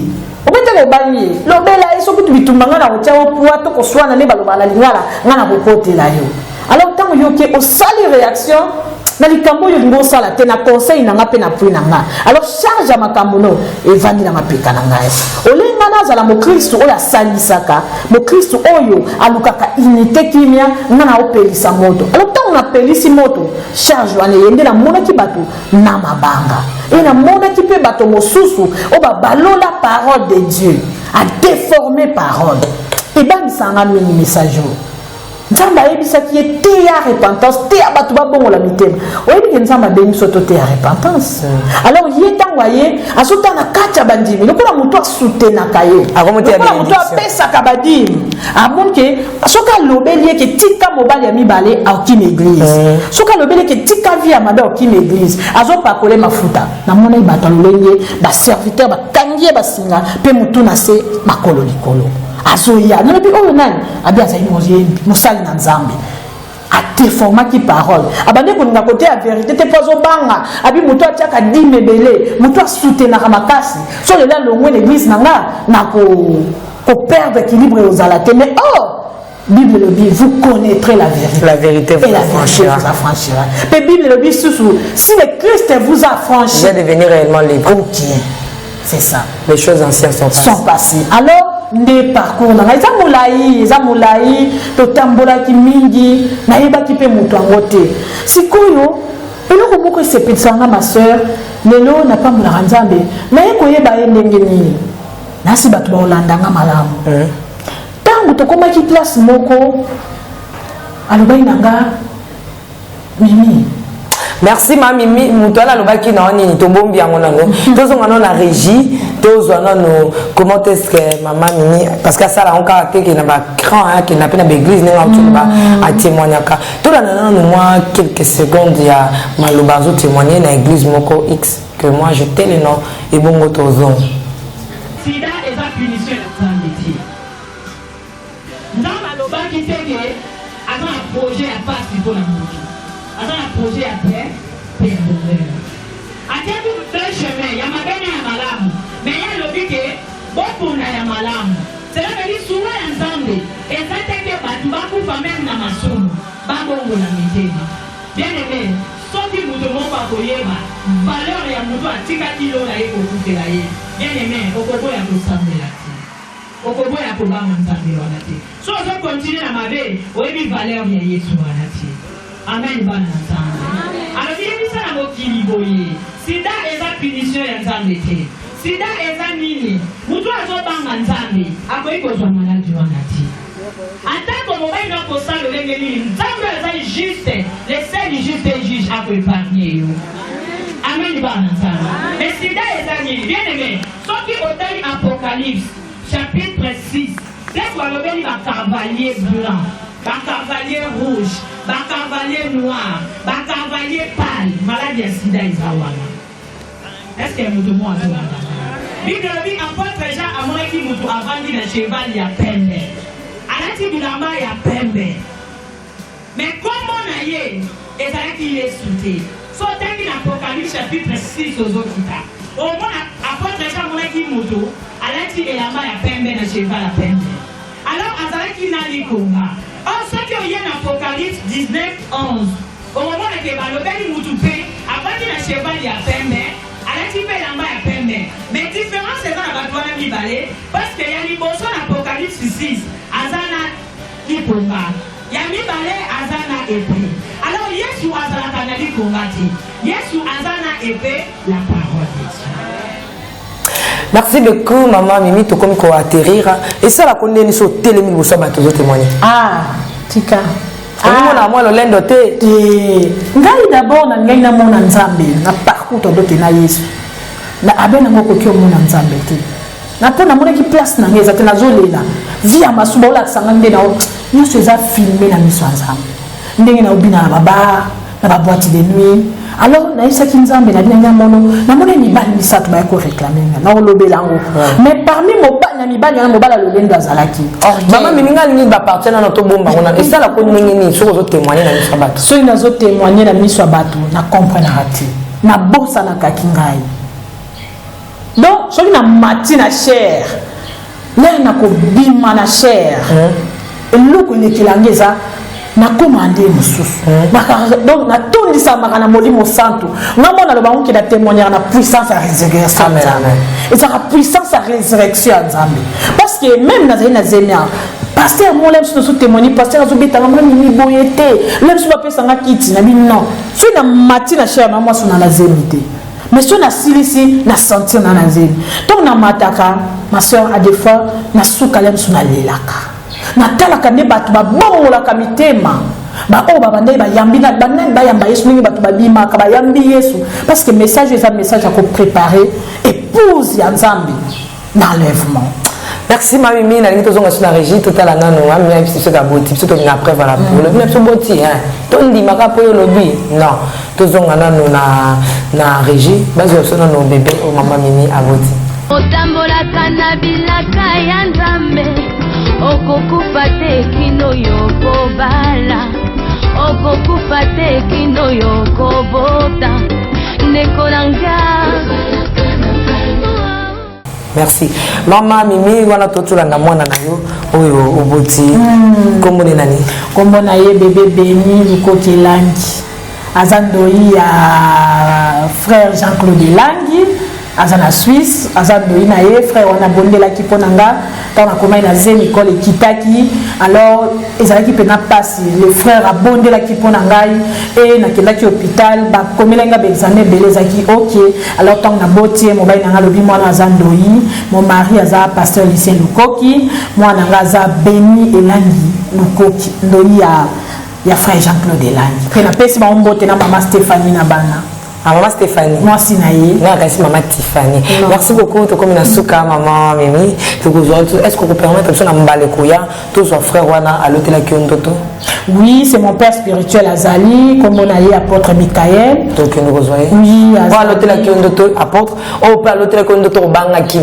Speaker 4: obetele obali ye lobela ye soki bitumba nga na kotia opua tokoswana nde baloba na lingala nga na kokotela yo alors ntango yo ke osali réaction na likambo oyo olingi osala te na conseil na nga mpe na prix na nga alors charge ya makambo no evandi na mapeka na ngai olenga nazala mokristu oyo asalisaka mokristu oyo alukaka unité kimia nga na opelisa moto alors ntango napelisi moto charge wana eyende namonaki bato na mabanga e namonaki mpe bato mosusu oyo babalola parole de Dieu adéforme parole ebangisanga mingi message oyo nzambe ayebisaki ye te ya repentance te ya bato babongola mitema oyebi ke nzambe abengi soto te ya repentance alors ye ntango aye azotala na kati ya bandimi lokola moto asutenaka ye lokola moto apesaka bandimi amoni ke soki alobeli ye ke tika mobali ya mibale akima église soki alobeli ke tika vi ya mabe akima église azopakole mafuta namona ye bato alolenge baserviteur bakangi ye basinga mpe motu na se makolo likolo azoya nalobi oyo nani abi azali mosali na nzambe ateformaki parole abandi kolinga kote ya vérité te mpo azobanga abi moto atiaka dime ebele moto asutenaka makasi so lelo alongwe l'église na nga na koperdre équilibre ozala te mais Bible le dit, vous connaîtrez la vérité.
Speaker 3: La vérité vous
Speaker 4: affranchira. Mais Bible le dit, si le Christ vous a affranchi,
Speaker 3: vous allez devenir réellement libre.
Speaker 4: Ok, c'est ça.
Speaker 3: Les choses anciennes sont
Speaker 4: passées. Alors, ne parcours na eza molai totambolaki mingi nayebaki mpe moto yango te sikoyo eloko moko esepelisanga ma sœur lelo napambolaka nzambe naye koyeba ye ndenge nini nasi bato baolandanga malamu ntango tokomaki place moko alobaki nanga Mimi.
Speaker 3: Merci ma Mimi, mutuala lobaki na nini tobombi yango nango. Tozonga na la régie, tozonga no comment est-ce que maman Mimi parce que ça là on caractère qui na ba grand hein qui na pena l'église na tu ba a témoignaka. Tout là na moi quelques secondes ya maloba zo témoigner na église moko X que moi je tel le nom et bongo tozon.
Speaker 6: Sida est la punition de la métier. Dans maloba qui fait que avant un projet à pas si pour la mouche. Avant un projet à paix, paix à bonheur. À quel bout de chemin, il y a ma gagne à malam, mais il y a le but que beaucoup n'a à malam. C'est là que souvent ensemble, et ça t'est que tu vas pour faire même dans ma somme, babo ou la métier. Bien aimé, sorti vous de mon papoyer, valeur et à mon à tika kilo là et pour vous là. Bien aimé, au cobo y a pour s'emmener là. Au cobo y a pour bam ensemble là. Si on veut continuer à ma vie, on est valeur y a Yesu là. Amen, bon ensemble. Alors, il y a ça dans votre liboye. Sida est la punition et ensemble. Sida est la nini. Vous devez avoir un ensemble. Après, vous avez maladie en ati. En tant que moment, il y a un constat de l'église. Ensemble est juste. Les seuls justes juges à épargner. Amen, bon ensemble. Mais Sida est la nini. Bien aimé. Sauf qu'il y a Apocalypse, chapitre 6. C'est quoi le béni d'un cavalier blanc. D'un cavalier rouge, d'un cavalier noir, d'un cavalier pâle, maladie à sida Isawana. Est-ce qu'il y a un mot de moi à toi? Bible dit apôtre Jean à moi qui m'a avant dit le cheval il y a pembe. À la tête du lama il y a pembe. Mais comment on a eu, et ça qui est sauté. Sauté dans l'Apocalypse chapitre 6 aux autres cas. Au moins apôtre Jean moi qui m'a à la tête du lama il y a pembe, le cheval à pembe. Alors Azalaki n'a dit comment? Or, ce qu'il y a dans Apocalypse 19, 11, au moment où il y a le Moutoupé, avant qu'il y a un cheval, il y a Pembe, à la type il y a Pembe. Mais différence, c'est dans la bataille de Mibalé, parce qu'il y a l'immotion dans Apocalypse 6, Azana Niponga. Il y a Mibalé, Azana épée. Alors Yesu azalaka na likongati. Yesu azana épée la parole de Dieu.
Speaker 3: Merci beaucoup maman Mimi to comme ko atterrir et ça la connaît ni so télémi bo saba to témoigner.
Speaker 4: Ah, tika.
Speaker 3: Ah, na moi le lendo te.
Speaker 4: Ngai d'abord na ngai na mona nzambe na parcours to dote na Yesu. Na abena ngoko kyo mona nzambe te. Na pona mona ki place na ngeza te na zolela. Via masuba ola tsanga nde na Yesu za filmer na miso nzambe. Ndenge na obina na baba na ba boîte de nuit. Alors na isa kinzambe na bina mono na mona ni bali misatu ba ko réclamer na olobela ngo. Mais parmi mo ba na mi bali na mo bala lo lendo azalaki.
Speaker 3: Maman Mimi ngali ni ba partir na to bomba ngona et ça la ko ndenge ni so zo témoigner na miso bato.
Speaker 4: So ina zo témoigner na miso bato na comprendre ati. Na bosa na kakingai. Donc, je suis matin à chair. Là, je suis bima na chair. Et là, je suis là, je commandé donc, je suis dit ça, je suis dit santo. Je suis dit témoigner la puissance à résurrection. Et ça la puissance à résurrection. Parce que même dans les Zémia, pasteur, moi, je suis témoigné, pasteur, je suis dit, je suis boyété. Là, je suis dit, non. Je suis matin à chair, moi, je suis dans la Zémité. Mais si on a silisi, on a senti on a nazé. Donc on a mataka, ma soeur a des fois, na soukalem suna lelaka. Na talaka ne batu ba bongo la kamitema. Ba o ba bande ba yambi na banen ba yamba Yesu ningi batu ba bima ka ba yambi Yesu parce que message est un message à préparer épouse ya Nzambi d'enlèvement.
Speaker 3: Merci ma Mimi na nito zonga suna régie tout à la nano wa mi si ce gaboti si to ni après voilà pour le même so boti hein tondi maka po yo lobi non to zonga nano na régie bazo sona no bébé o mama Mimi aboti
Speaker 1: otambola kana bilaka ya Nzambe okokufa te kino yokobala okokufa te kino yokobota nekolanga.
Speaker 3: Merci. Maman Mimi, voilà tout le monde na yo. Oyo oboti. Comment est nani?
Speaker 4: Comment na ye bébé béni Lukoki Langi. Azandoi à frère Jean-Claude Langi. Azana Suisse. Azandoi na ye frère on a bondé la kiponanga. Quand on a commencé na Zé Nicole et Kitaki. Alors ezala ki pena passe le frère a bondé la kiponanga et na kelaki hôpital ba komelenga ba examen belezaki OK. Alors tant na botier mo bay na lobi mwana Azandoi, mon mari aza pasteur lycée Lukoki, mwana ngaza béni Elangi Lukoki ndoi ya frère Jean-Claude Elangi. Pe na pesi ba ombote na maman Stéphanie na bana.
Speaker 3: Ah, maman Stéphanie.
Speaker 4: Moi, c'est Naïe.
Speaker 3: Non, merci maman Tiffany. Merci beaucoup. Tu comme une souka maman Mimi. Est-ce que vous permettez de me parler tous vos frères wana à l'hôtel à Kiondoto?
Speaker 4: Oui, c'est mon père spirituel Azali, comme on a eu apôtre Michael.
Speaker 3: Donc nous rejoignons.
Speaker 4: Oui,
Speaker 3: à l'hôtel à Kiondoto apôtre. Oh, pas l'hôtel à Kiondoto Bangaki.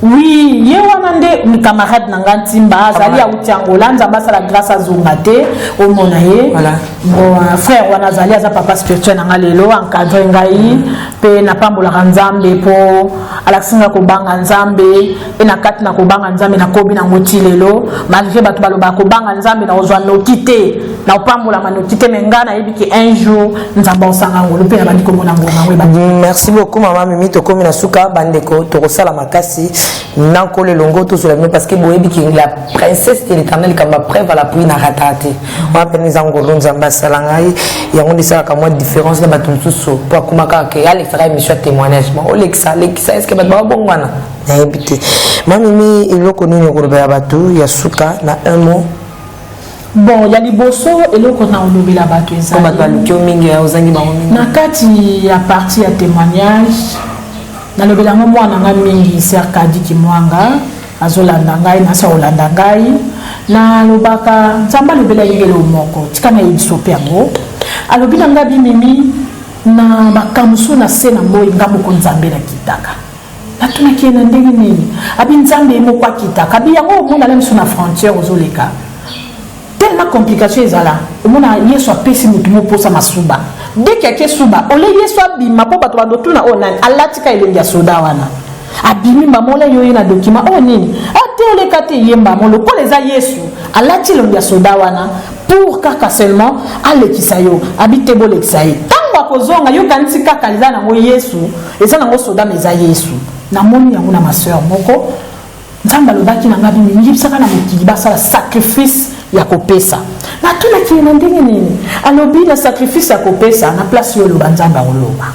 Speaker 4: Oui, ye wanande ni camarade nanga Timba Azali a Utiangola nzamba sala grâce à Zungate au monaye. Voilà. Bon frère wana Azali aza papa spirituel nanga lelo encadré ngai pe na pambola Nzambe po alaxinga ko banga Nzambe e na kati na ko banga Nzambe na kobi na ngoti lelo malgré batu baloba ko banga Nzambe na ozwa nokité na pambola manokité mengana yebiki un jour nzamba osanga ngolo pe na bandiko mona ngoma.
Speaker 3: Merci beaucoup maman Mimi to komi na suka bandeko to kosala makasi. Non, le longo tout sur la parce que la princesse de l'Éternel comme preuve à la pluie n'a raté. On appelle les angolons zambasalangai et on dit ça comme moi différence de bateau sous pour kumaka que Alex Ray me soit témoignage moi Alexa est-ce que ba bon wana na habité mamimi il connu le groupe ya bateau ya suka na un mot.
Speaker 4: Bon, il y a les bosso et l'autre on a enlevé la bateau ça.
Speaker 3: Comme ba lukio mingi ya uzangi ba mingi.
Speaker 4: Na kati ya partie à témoignage na lobela mwana nga mingi serkadi ki mwanga azolanda ngai na sa olanda ngai na lobaka nzamba lobela yengelo moko tikana yisope yango alobila ngabi mimi na bakamusu na sena moyi ngamo ko nzambe na kitaka na tuna kiena ndenge nini abi nzambe mo kwa kitaka bi yango mona la miso na frontière ozoleka tellement complication ezala mona yeso apesi mutu mo posa masuba dès qu'il y a suba ole yeso abima po bato badotuna onani alatika elengi ya soda wana abimi mamola yo na document o nini ate ole kate yemba molo ko leza yesu alati elengi ya soda wana pour kaka seulement alekisa yo abite bolekisa ye tango akozonga yo kanisi kaka leza nango yesu eza nango soda meza yesu na moni yango na ma sœur moko nzamba lobaki na ngabi mingi bisaka na mokili basala sacrifice ya kopesa natuna ki na ndenge nini alobi na sacrifice ya kopesa na place yo loba nzamba oloba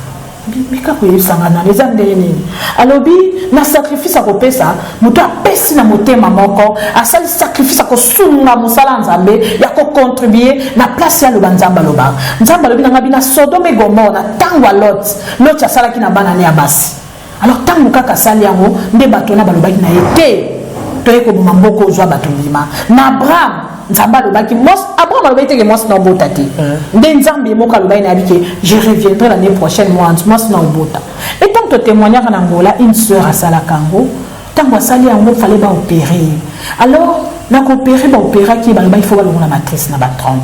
Speaker 4: bika ko yisangana les ndenge nini alobi na sacrifice ya kopesa muto apesi na motema moko asali sacrifice ko sunga musala nzambe ya ko contribuer na place ya loba nzamba loba nzamba lobi na ngabina Sodome et Gomorrhe na tangwa Lot asala ki na bana ne ya basi alors tangu kaka sali yango nde bato na balobaki na ete toye ko mamboko ozwa bato bima na Abraham nzamba lobaki Abraham alobaki teke mwasi na obota te nde nzambe moka alobaki na biki je reviendrai l'année prochaine mwasi na obota et tant que témoignage na ngola une sœur asala kango tango asali yango fallait ba opérer alors na ko opérer ba opérer ki balobaki faut balongola matrice na ba trompe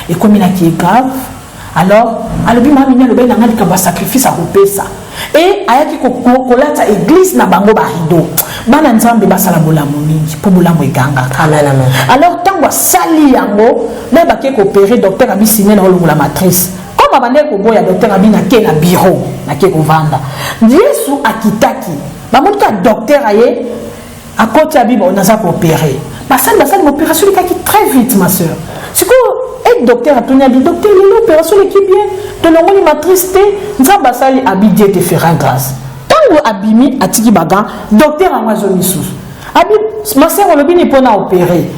Speaker 4: et comme il a qui est grave alors alobi mami ni alobaki na ngali ka ba sacrifice a kopesa et ayaki kolata église na bango ba rideau bana nzambe basala bolamu mingi po bolamu eganga amen amen alors tango sali yango na ba ke opérer docteur abisine na olongola matrice comme abande ko boya docteur abina ke na bureau na ke kovanda Yesu akitaki ba moto docteur aye akoti abiba onaza ko opérer basali opération qui très vite ma sœur c'est que et docteur a tourné dit docteur l'opération qui bien de l'ongoli matrice nzamba sali abidie te fera grâce tango abimi atiki baga docteur amazoni sous abi ma sœur olobi ni pona opérer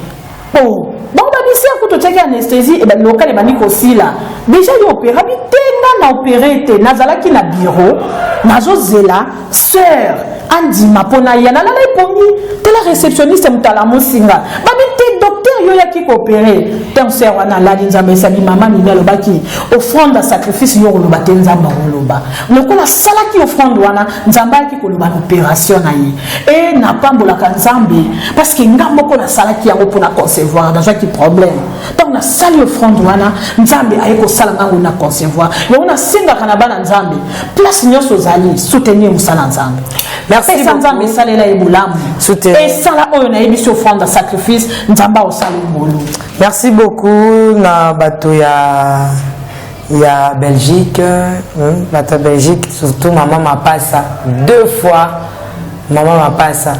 Speaker 4: oh bon ba bisi akuto teki anesthésie et ba local ba niko sila déjà yo opérer abi tenga na opérer te nazala ki na bureau nazo zela sœur andi mapona yana na ipongi te la réceptionniste mutala musinga babi te docteur yo ya ki opérer ten sœur wana la nzambe sabi mama ni lobaki offrande sacrifice yo loba te nzamba loba lokola sala ki offrande wana nzamba ki ko loba opération na yi et na pambola ka nzambe parce que ngambo ko na sala ki yango pona concevoir dans chaque problème donc na sali offrande wana nzambe ayeko sala ngango na concevoir yo na singa kana bana nzambe place nyoso zali soutenir musala nzambe merci nzambe salela ebulamu et sala oyo na ebiso offrande sacrifice nzamba o sala mbolo.
Speaker 3: Merci beaucoup na bato ya Belgique, bato Belgique surtout maman Mapassa 2 fois maman Mapassa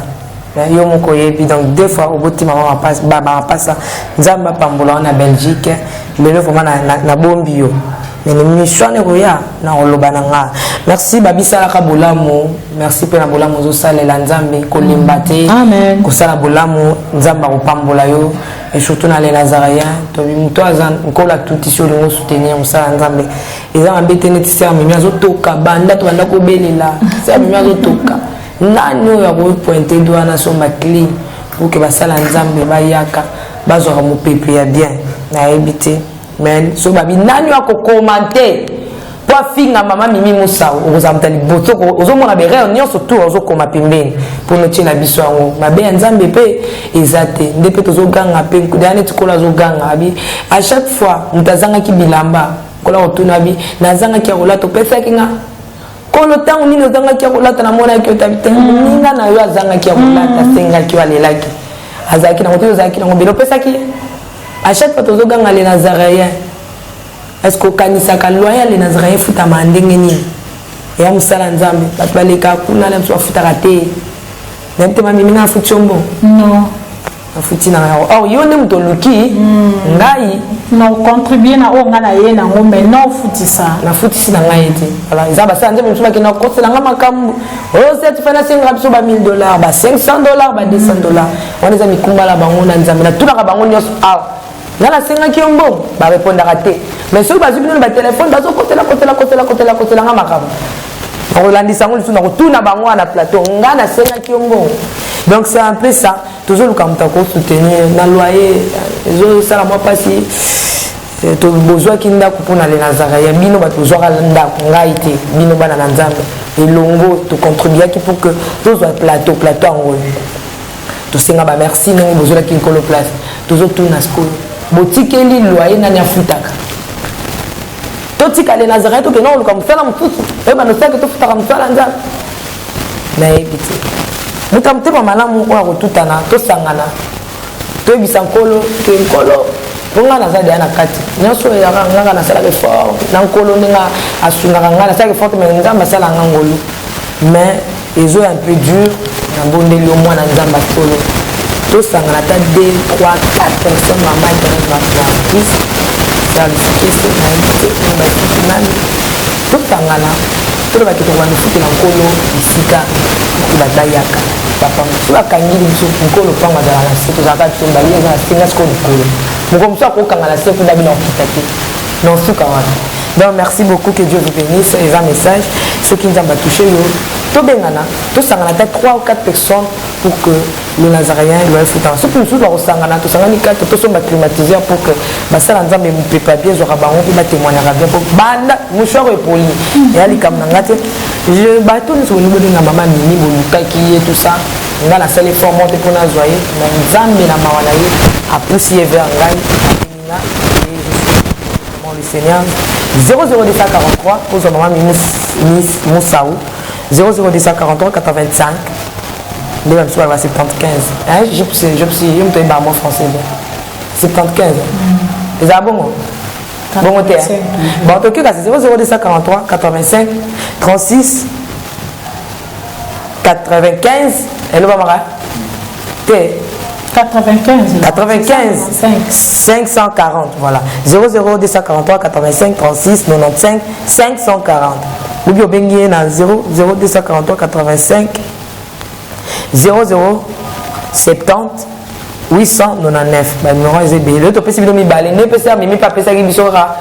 Speaker 3: yo moko yebi donc 2 fois au bout maman Mapassa baba Mapassa nzamba pambola na Belgique lelo vraiment na bombi yo mais mission ne roya na olobana nga merci babisala ka bolamu merci pe na bolamu zo salela nzambe ko limbate
Speaker 4: amen
Speaker 3: ko sala bolamu nzamba ko pambola yo et surtout na les Nazariens to bi muto azan ko la tout ici le soutenir musala nzambe eza ambete neti ser mimi azotoka banda to banda ko belela ser mimi azotoka nani ya ko pointer doigt na somba clean pour que basala nzambe bayaka bazwa mo pepe ya bien na ebité mais so babi nani wa ko commenter pour finga mama mimi musa ozamtali boto ozomona berere nyonso tout ozokoma pembeni pour notier la biso yango mabe ya nzambe pe ezate nde pe tozoganga pe kudane tikola zoganga abi à chaque fois mutazanga ki bilamba kola otuna bi nazanga ki akola to pesa kinga kolo tangu nini ozanga ki akola na mona ki otabite ninga na yo azanga ki akola ta senga ki walelaki azaki na moto azaki na ngobelo pesa ki à chaque fois tozoganga les Nazaréens. Est-ce que kanisa ka loyal les Nazaréens futa mandenge ni ya musala nzambe batbaleka kuna na mso futa raté nemte mami mina futsombo
Speaker 4: non
Speaker 3: futi na yo yo ne mto luki ngai
Speaker 4: na contribuer na o ngana ye na ngombe no futisa
Speaker 3: na futisi na ngai ete voilà izaba sa nzambe mso bakina kote na ngama kambu o set fana singa biso ba $1000 ba $500 ba $200 on za mikumbala bango na nzambe na tuna ka bango nyos Nala senga kiombo ba répondre raté mais sur basi bino ba téléphone bazo kotela nga makamu olandisa ngo lisuna kotuna bango na plateau ngana senga kiombo donc c'est un peu ça toujours le kamta ko soutenir na loyer zo sala moi passer to besoin kinda ko pona les Nazaréens bino ba besoin nda ngaite bino bana na nzambe elongo to contribuer qui pour que tous soit plateau ngo to senga ba merci non besoin qui kolo place toujours tout na school botikeli loyer nani afutaka totika les Nazaréens to kenon comme ça la mututu e ba no saka to futaka msala nzambe na ebiti mutamte ba malamu ko akotutana to sangana to ebisa nkolo ke nkolo bonga na zadi ana kati nyoso ya nganga na sala effort na nkolo ninga asunga nganga na sala effort mais nzamba sala ngangolo mais ezo un peu dur na bondeli au moins na nzamba solo Tout ça, on a 2, 3, 4 personnes, maman, Christ, service Christ, tout ça, on a tout le monde qui est en colo, ici, qui va d'ailleurs. Papa, si la kangi biso nkolo panga za la seto za ka tsomba ye za singa sko nkolo. Muko mso ko kanga la seto dabi na kitaki. Non suka wana. Donc merci beaucoup, que Dieu vous bénisse et un message ceux qui nous ont touché yo to bengana to sangana 3 ou 4 personnes pour que le Nazaréen le foutant. Ce que nous doit sangana to sangani 4 to somba climatiser pour que basala nzambe mu pepa bien zo rabango pour témoigner bien pour banda mouchoir et poli et ali kam ngate je bato nous au niveau de na maman mini boluka qui est tout ça nga la salle fort monter pour na joyer na nzambe na mawana ye a pousser vers ngai na le Seigneur 00243 pour son maman Miss Moussaou 00243 85 de même soit 75 hein je me donne pas mon français 75 les abons bon terre bon en tout cas c'est 00243 85 36 95 et le va 95 540 voilà 00243 85 36 95 540 ou bien bengi na 00243 85 00 70 899 ba numéro ezebe le to pesi bino mi balé ne pesi mi pa pesa ki bisora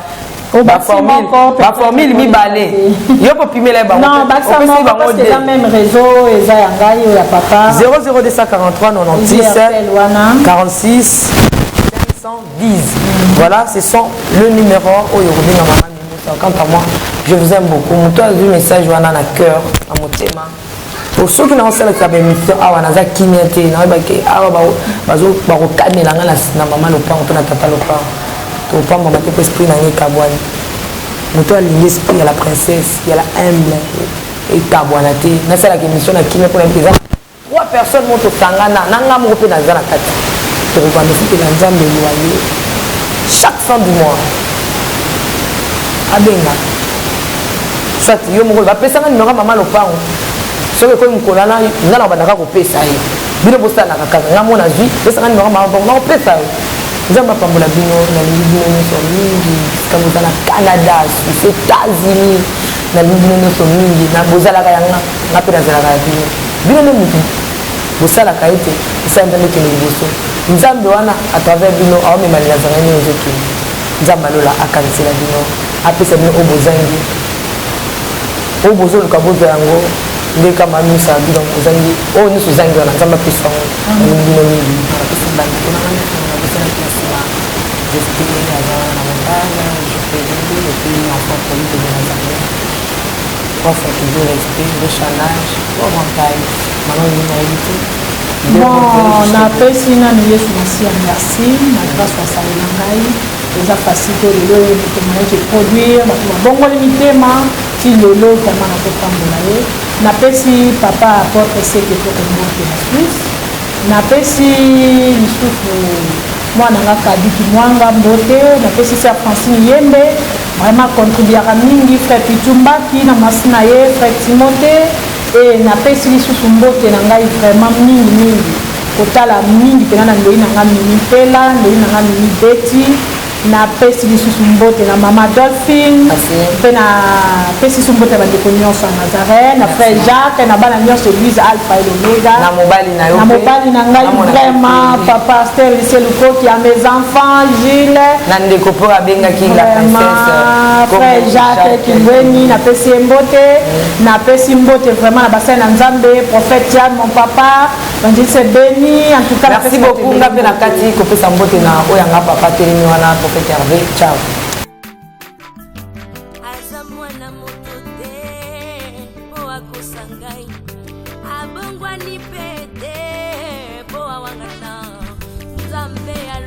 Speaker 3: ba formule mi balé yo po pimela ba
Speaker 4: non ba ça non parce que la même réseau eza yangai ya papa
Speaker 3: 00243 96 46 510 voilà ce sont le numéro aujourd'hui na maman Mimoussa. Quant à moi je vous aime beaucoup mon toi du message wana na cœur à mon thème pour ceux qui n'ont pas fait la mission awa naza kinyate na ba ke awa bazo ba ko kamela ngala na maman le pan to na tata le pan to pan maman te esprit na kabwani moto alingi esprit ya la princesse ya la humble et kabwanate na sala ki mission na kimé pour les 3 personnes moto sangana nanga mo pe na zana kati to ko bande fi na nzambe loyer chaque fin du mois abenga soit yo mo ba pesa ngani no maman le pan so que comme kolana ngana bandaka ko pesa ye bino bosana kaka ngamona zui pesa ngani no maman bon pesa nzamba pambola bino na bino so mingi kama na Canada aux États-Unis na bino so mingi na bozala ka yanga na pera zala ka bino no mutu bosala ka ete isamba ne kele biso nzambe wana à travers bino awo me malina zanga ni ozoki nzamba lola akanisela bino apesa bino obozangi obozolo ka bozo yango ndeka manusa bino ozangi o ni suzangi wana nzamba pesa ngo bino mingi apesa bando kuna ngana na bosala pesa je suis avant la montagne je fais des et puis enfant pour lui de Nazaré offre toujours l'esprit de chanage au montagne maintenant il m'a évité
Speaker 4: bon na pesi na Yesu Masia merci na grâce à salela ngai eza facile lelo yetu manaje produire bato bongo limitema ti lelo vraiment na kotambola ye na pesi papa apporte seke pour remonter la Suisse na pesi lisusu mwana nga Kadiki Mwanga Mbote na pesi sa Francine Yembe vraiment contribuera mingi frère Pitumbaki na masina ye frère Timothée et na pesi lisusu mbote na ngai vraiment mingi kotala mingi pena na ndoi na ngai mini pela ndoi na ngai mini Betty na pesi lisusu mbote na mama Dolphine pe na pesi lisusu mbote ba ndeko nyonso na Nazareth na frère Jacques na bana nyonso Louise Alpha et Omega
Speaker 3: na mobali na yo
Speaker 4: na mobali na ngai vraiment papa Esther Luko qui a mes enfants Gilles
Speaker 3: na ndeko po abenga ki la princesse
Speaker 4: frère Jacques Kingweni na pesi mbote na pesi mbote vraiment na bassin na Nzambe prophète Yann mon papa Dieu c'est béni en tout cas
Speaker 3: merci beaucoup ngabe na kati ko pesa mbote na oyanga papa telemi wana Hervé, ciao.
Speaker 1: Abongwa ni pete, boa wangata, Zambia